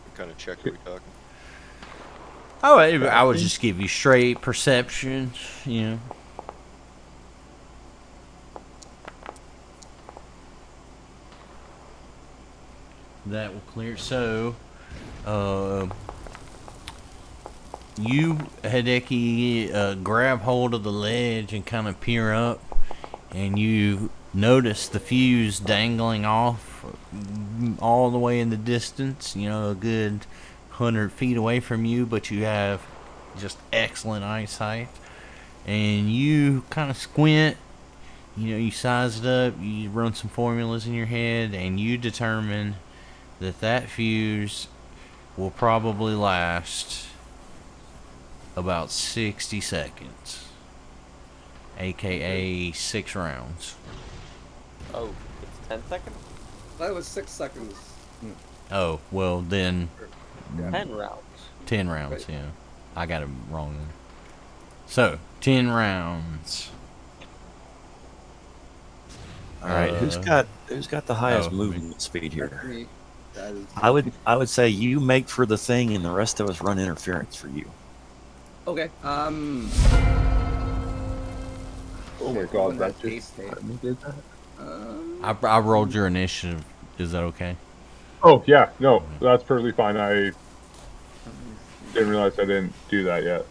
What kind of check are we talking? Oh, I would just give you straight perception, That will clear. So, you, Hideki, grab hold of the ledge and kind of peer up, and you notice the fuse dangling off all the way in the distance, a good 100 feet away from you, but you have just excellent eyesight. And you kind of squint, you size it up, you run some formulas in your head, and you determine that fuse will probably last about 60 seconds, aka 6 rounds. Oh, it's 10 seconds? That was 6 seconds. Oh, well then, 10 rounds. 10 rounds, Right. yeah. I got it wrong then. So, 10 rounds. All right, who's got the highest me. movement speed That's here? me. That is. I would say you make for the thing, and the rest of us run interference for you. Okay. Oh my Shit, god, when that base just state. did that? I rolled your initiative. Is that okay? Oh yeah, no, that's perfectly fine. I didn't realize I didn't do that yet.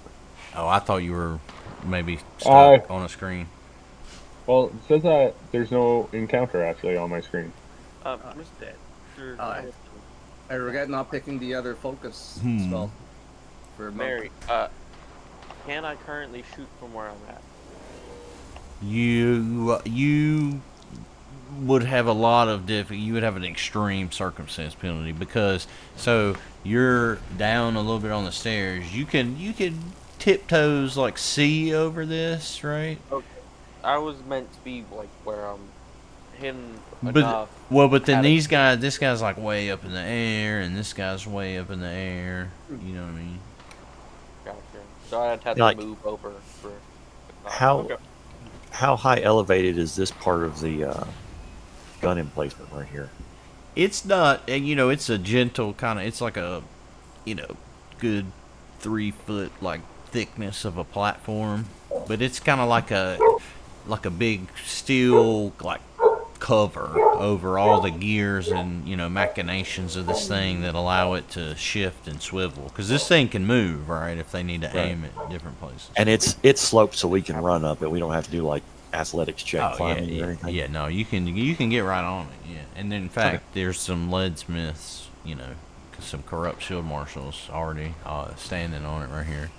Oh, I thought you were maybe stuck on a screen. Well, it says that there's no encounter actually on my screen. Mr. I regret not picking the other focus spell for monk. Mary, can I currently shoot from where I'm at? You would have a lot of you would have an extreme circumstance penalty because so you're down a little bit on the stairs. You can tiptoes like see over this, right? Okay. I was meant to be like where I'm hidden But enough. but then at a- this guy's like way up in the air, and this guy's way up in the air. You know what I mean? Gotcha. So I'd have Like- to move over for. How high elevated is this part of the gun emplacement right here? It's not, and it's a gentle kind of. It's like a, good 3 foot like thickness of a platform, but it's kind of like a big steel like cover over all the gears and machinations of this thing that allow it to shift and swivel. Because this thing can move, right? If they need to aim at different places. And it's sloped so we can run up it. We don't have to do like athletics check climbing or anything. Yeah, no, you can get right on it. Yeah, and in fact, there's some leadsmiths, some corrupt shield marshals already standing on it right here.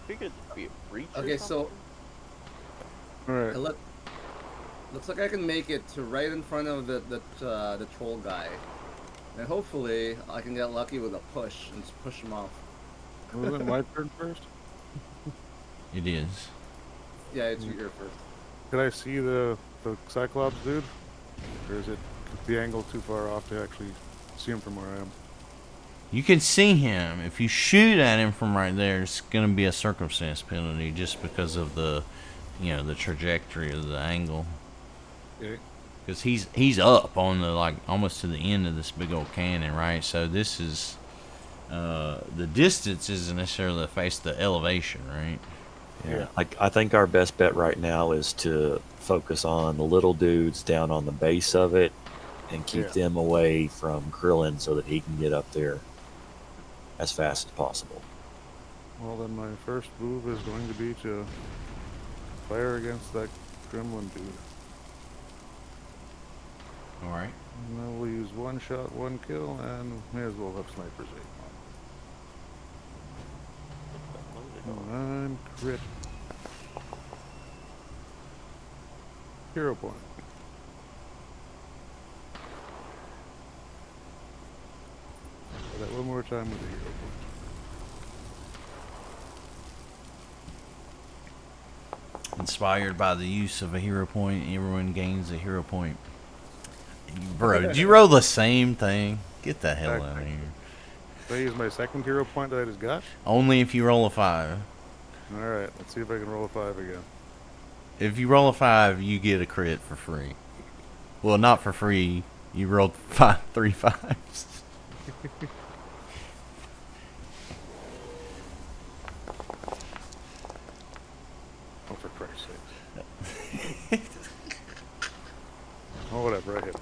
Figured it'd be a breach. or Okay, something. All right. Looks like I can make it to right in front of the troll guy, and hopefully I can get lucky with a push and just push him off. Was it my turn first? It is. Yeah, it's your first. Can I see the Cyclops dude? Or is it the angle too far off to actually see him from where I am? You can see him. If you shoot at him from right there, it's going to be a circumstance penalty just because of the, the trajectory of the angle. Okay. Because he's up on the almost to the end of this big old cannon, right? So this is the distance isn't necessarily the face the elevation, right? Yeah. I think our best bet right now is to focus on the little dudes down on the base of it and keep them away from Krillin so that he can get up there as fast as possible. Well, then my first move is going to be to fire against that gremlin dude. All right. And I will use 1 shot, 1 kill, and may as well have sniper's aim on. And crit. Hero point. Try that one more time with the hero point. Inspired by the use of a hero point, everyone gains a hero point. Bro, did you roll the same thing? Get the hell out of here. Did I use my second hero point that I just got? Only if you roll a 5. Alright, let's see if I can roll a 5 again. If you roll a 5, you get a crit for free. Well, not for free. You rolled 3 5s. Oh, for Christ's sake. Oh, whatever, I hit.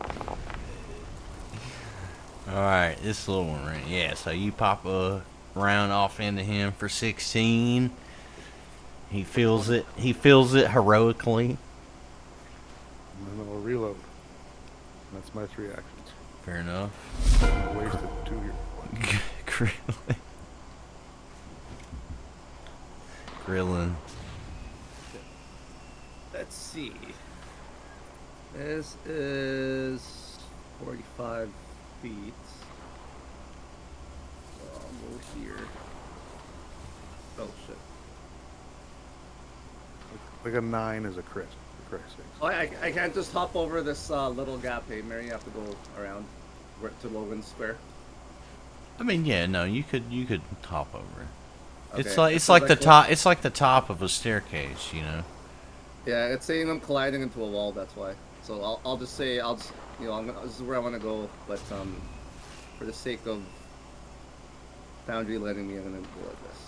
Alright, this little one, right? Yeah, so you pop a round off into him for 16. He feels it. He feels it heroically. And then I'll reload. That's my 3 actions. Fair enough. I wasted 2 hero points. Krillin. Krillin. Let's see. This is 45 feet. So I'll go here. Oh shit. Like a 9 is a crit, for Christ's sakes. Oh, I can't just hop over this little gap, hey Mary. You have to go around to Logan Square. I mean, yeah, no, you could hop over it. It's Okay, like it says I can- it's like the top of a staircase, you know. Yeah, it's saying I'm colliding into a wall. That's why. So I'll just say you know this is where I want to go, but for the sake of Foundry letting me, I'm gonna go like this.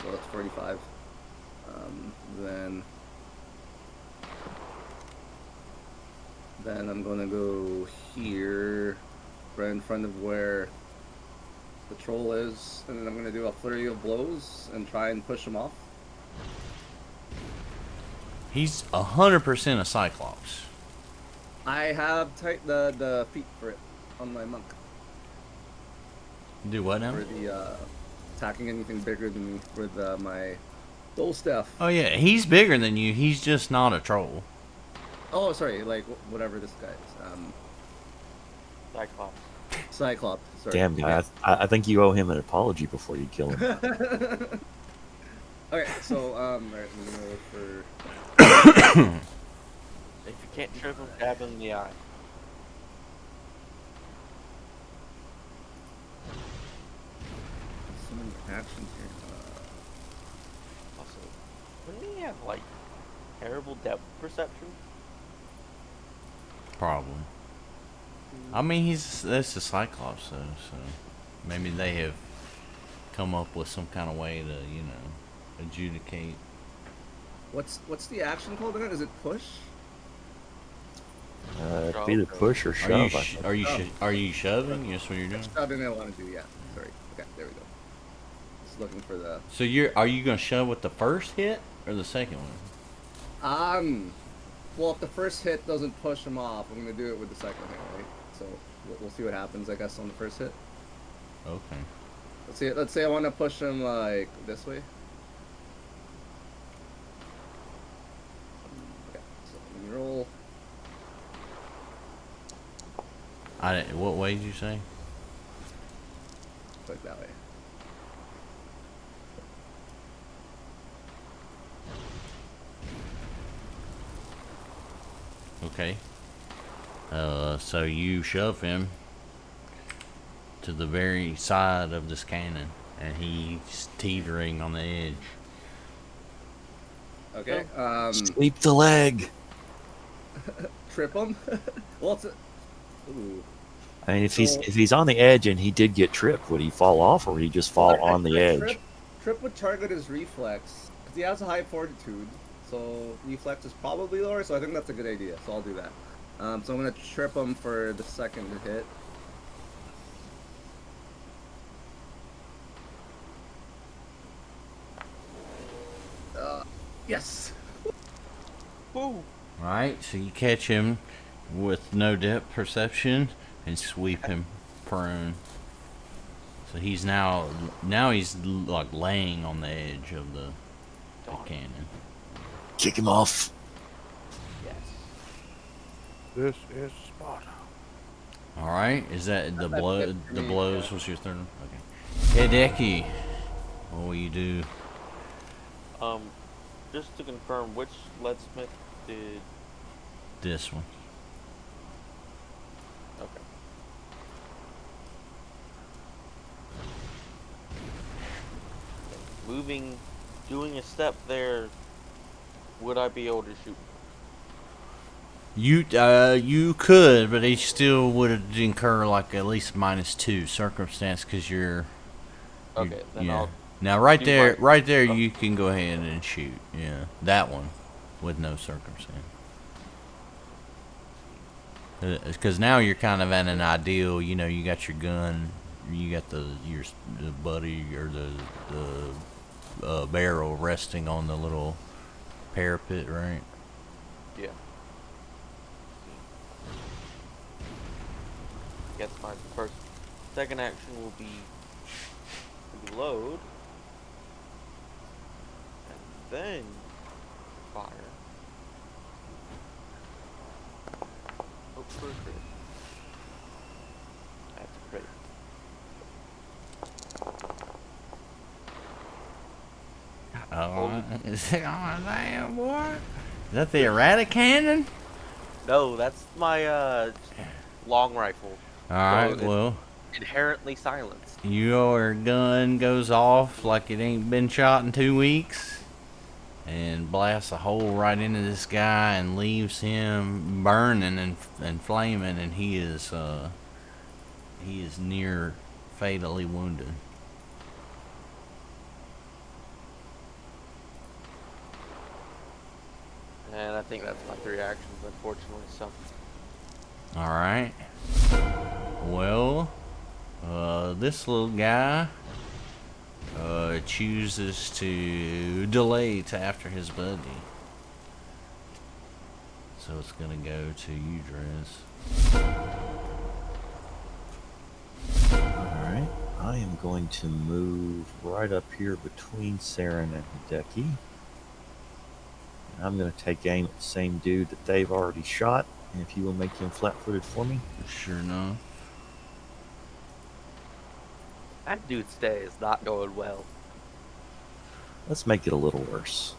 So that's 45. Then I'm gonna go here, right in front of where the troll is, and then I'm gonna do a flurry of blows and try and push him off. He's 100% a Cyclops. I have the feet for it on my monk Do what now? for the attacking anything bigger than me with my soul staff. Oh yeah, he's bigger than you. He's just not a troll. Oh, sorry, like whatever this guy is. Cyclops. Cyclops. Sorry. Damn guy, I think you owe him an apology before you kill him. Okay, so alright, I'm gonna go for. If you can't trip him, stab him in the eye. So many actions here. Also, wouldn't he have like terrible depth perception? Probably. I mean, that's a Cyclops though, so maybe they have come up with some kind of way to, you know, adjudicate. What's the action called again? Is it push? It'd either push or shove. I think. Are you shoving? That's what you're doing. I didn't want to do. Yeah. Sorry. Okay, there we go. Just looking for the. So are you gonna shove with the first hit or the second one? Well, if the first hit doesn't push him off, I'm gonna do it with the second hit, right? So we'll see what happens, I guess, on the first hit. Okay. Let's say I want to push him like this way. Okay, so let me roll. What way did you say? Like that way. Okay. So you shove him to the very side of this cannon, and he's teetering on the edge. Okay. Sweep the leg. Trip him. Well, it's ooh. I mean, if he's on the edge and he did get tripped, would he fall off or would he just fall on the edge? Trip would target his reflex because he has a high fortitude, so reflex is probably lower. So I think that's a good idea. So I'll do that. So I'm gonna trip him for the second hit. Yes. Woo! Alright, so you catch him with no depth perception and sweep him prone. So he's now he's like laying on the edge of the cannon. Kick him off. Yes. This is Sparta. Alright, is that the That's blow? good for The me, blows yeah. was your third one? Okay. Hideki, what will you do? Just to confirm, which leadsmith did? This one. Okay. Moving, doing a step there. Would I be able to shoot? You could, but he still would incur like at least -2 circumstance because you're. Okay, then yeah. I'll. Now right do there, my- right there, you can go ahead and shoot. Yeah, that one, with no circumstance. Because now you're kind of at an ideal. You know, you got your gun, you got the buddy or the barrel resting on the little parapet, right? Yeah. I guess my second action will be reload, and then fire. Oh, damn, boy. Is that the erratic cannon? No, that's my long rifle. Alright, it's well, inherently silenced. your gun goes off like it ain't been shot in 2 weeks and blasts a hole right into this guy and leaves him burning and flaming, and he is near fatally wounded. And I think that's my 3 actions, unfortunately. So Alright. Well, this little guy chooses to delay to after his buddy. So it's gonna go to you, Drez. Alright. I am going to move right up here between Saren and Hideki. And I'm going to take aim at the same dude that they've already shot. And if you will make him flat-footed for me. Sure enough. that dude's day is not going well. Let's make it a little worse.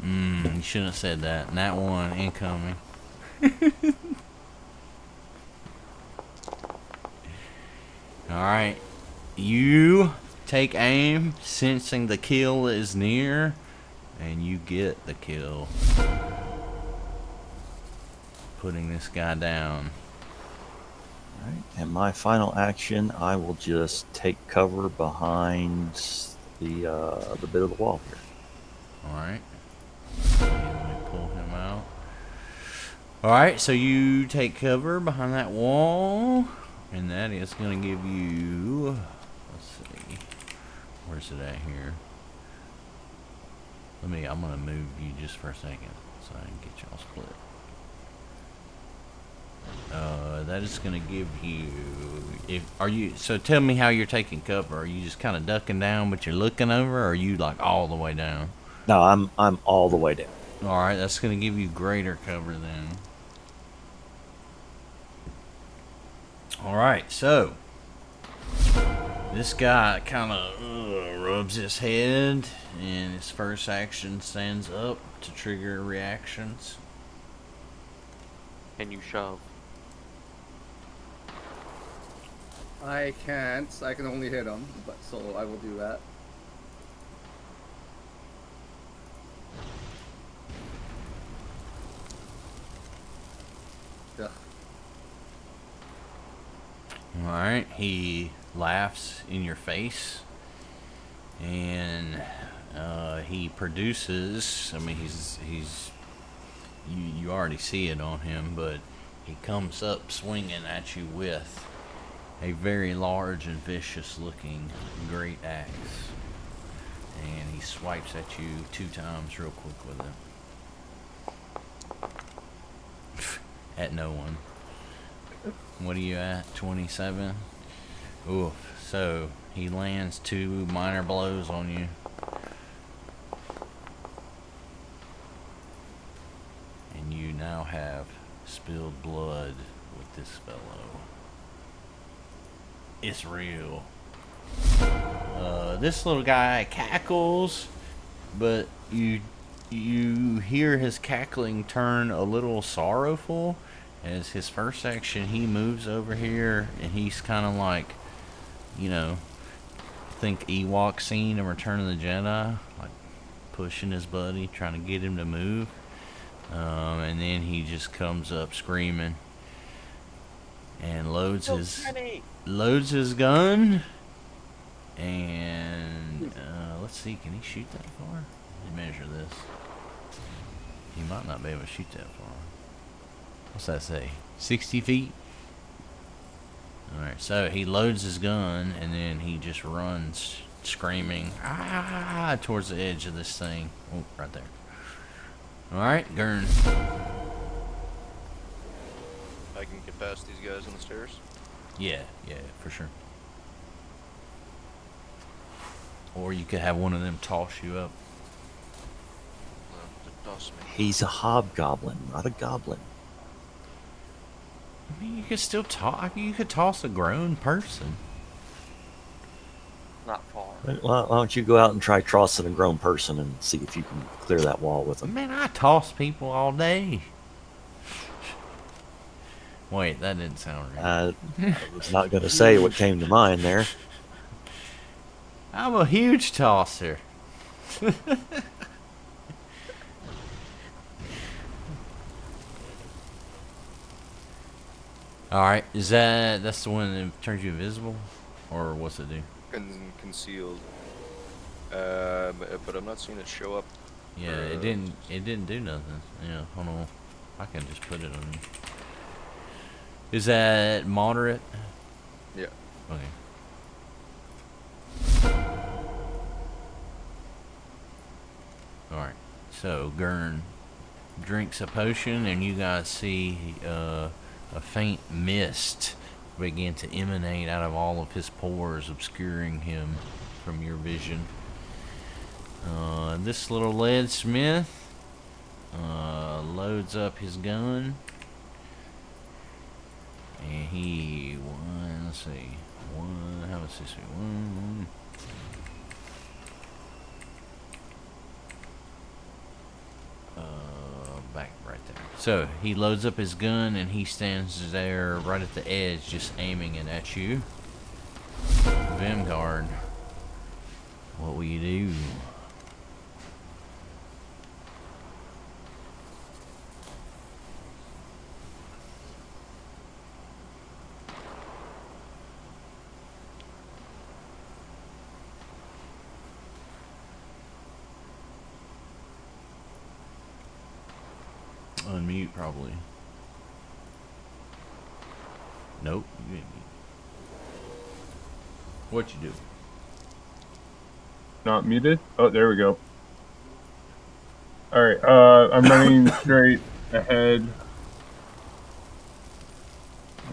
You shouldn't have said that. Nat 1 incoming. Alright. You take aim, sensing the kill is near, and you get the kill. Putting this guy down. Alright, and my final action, I will just take cover behind the bit of the wall here. Alright. Let me pull him out. Alright, so you take cover behind that wall, and that is going to give you... Let's see. Where's it at here? I'm going to move you just for a second so I can get y'all split. That is going to give you... So tell me how you're taking cover. Are you just kind of ducking down but you're looking over, or are you like all the way down? No, I'm all the way down. Alright, that's going to give you greater cover then. Alright, so this guy kind of rubs his head, and his first action stands up to trigger reactions. Can you shove? I can't. I can only hit him, but so I will do that. Ugh. Alright, he laughs in your face, and he produces, I mean, you already see it on him, but he comes up swinging at you with a very large and vicious looking great axe, and he swipes at you 2 times real quick with it. At no one. What are you at? 27? Oof. So he lands 2 minor blows on you. And you now have spilled blood with this fellow. It's real. This little guy cackles, but you hear his cackling turn a little sorrowful. As his first action, he moves over here, and he's kind of like, you know, think Ewok scene in Return of the Jedi, like pushing his buddy, trying to get him to move. And then he just comes up screaming and loads his gun. And let's see, can he shoot that far? Let me measure this. He might not be able to shoot that far. What's that say? 60 feet? Alright, so he loads his gun, and then he just runs screaming towards the edge of this thing. Oh, right there. Alright, Gurn. I can get past these guys on the stairs. Yeah, for sure. Or you could have one of them toss you up. Toss me. He's a hobgoblin, not a goblin. I mean, you could still toss. You could toss a grown person. not far. Why don't you go out and try tossing a grown person and see if you can clear that wall with them? Man, I toss people all day. Wait, that didn't sound right. I was not going to say what came to mind there. I'm a huge tosser. Alright, that's the one that turns you invisible? Or what's it do? Concealed. But I'm not seeing it show up. Yeah, it didn't do nothing. Yeah, hold on. I can just put it on you. Is that moderate? Yeah. Okay. Alright, so Gurn drinks a potion and you guys see a faint mist begin to emanate out of all of his pores, obscuring him from your vision. This little lead smith loads up his gun and let's see, how much this one? Back right there. So he loads up his gun and he stands there right at the edge, just aiming it at you. Vemgard, what will you do? Unmute probably. Nope. You didn't mute. What you do? Not muted? Oh, there we go. Alright, I'm running straight ahead.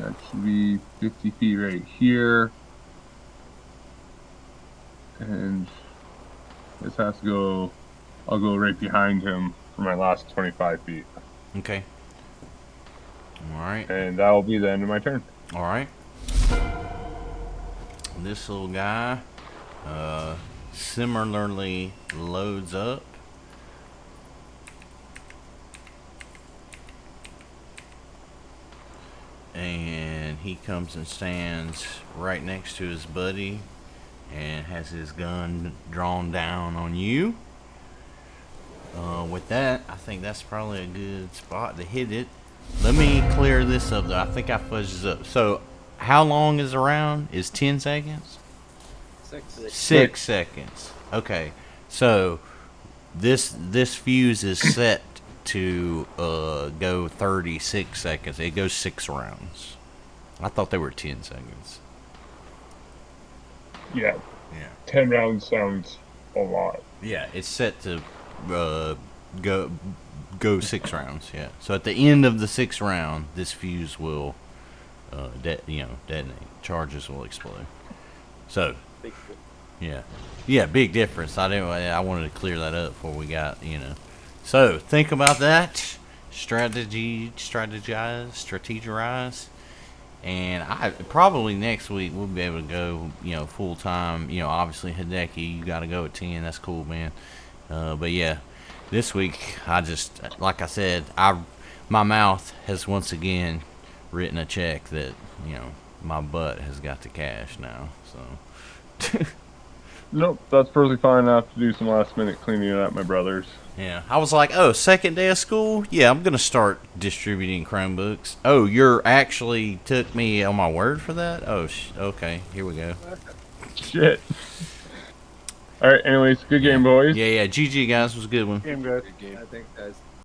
That should be 50 feet right here. And this has to go, I'll go right behind him for my last 25 feet. Okay. Alright. And that will be the end of my turn. Alright. This little guy similarly loads up. And he comes and stands right next to his buddy and has his gun drawn down on you. With that, I think that's probably a good spot to hit it. Let me clear this up though. I think I fudged this up. So, how long is a round? Is 10 seconds? 6 seconds. Okay. So, this fuse is set to go 36 seconds. It goes 6 rounds. I thought they were 10 seconds. Yeah. Yeah. 10 rounds sounds a lot. Yeah, it's set to go 6 rounds. Yeah. So at the end of the 6th round, this fuse will detonate. Charges will explode. So yeah, big difference. I wanted to clear that up before we got So think about that. Strategize. And I probably next week we'll be able to go, full time. Obviously Hideki, you got to go at 10. That's cool, man. But yeah, this week I just, like I said, my mouth has once again written a check that my butt has got to cash now. So. Nope, that's perfectly fine. I have to do some last minute cleaning at my brother's. Yeah, I was like, oh, second day of school? Yeah, I'm going to start distributing Chromebooks. Oh, you're actually took me on my word for that? Oh, okay, here we go. Shit. Alright, anyways, good game, boys. Yeah, GG, guys, was a good one. Game, guys. Good game. I think, guys.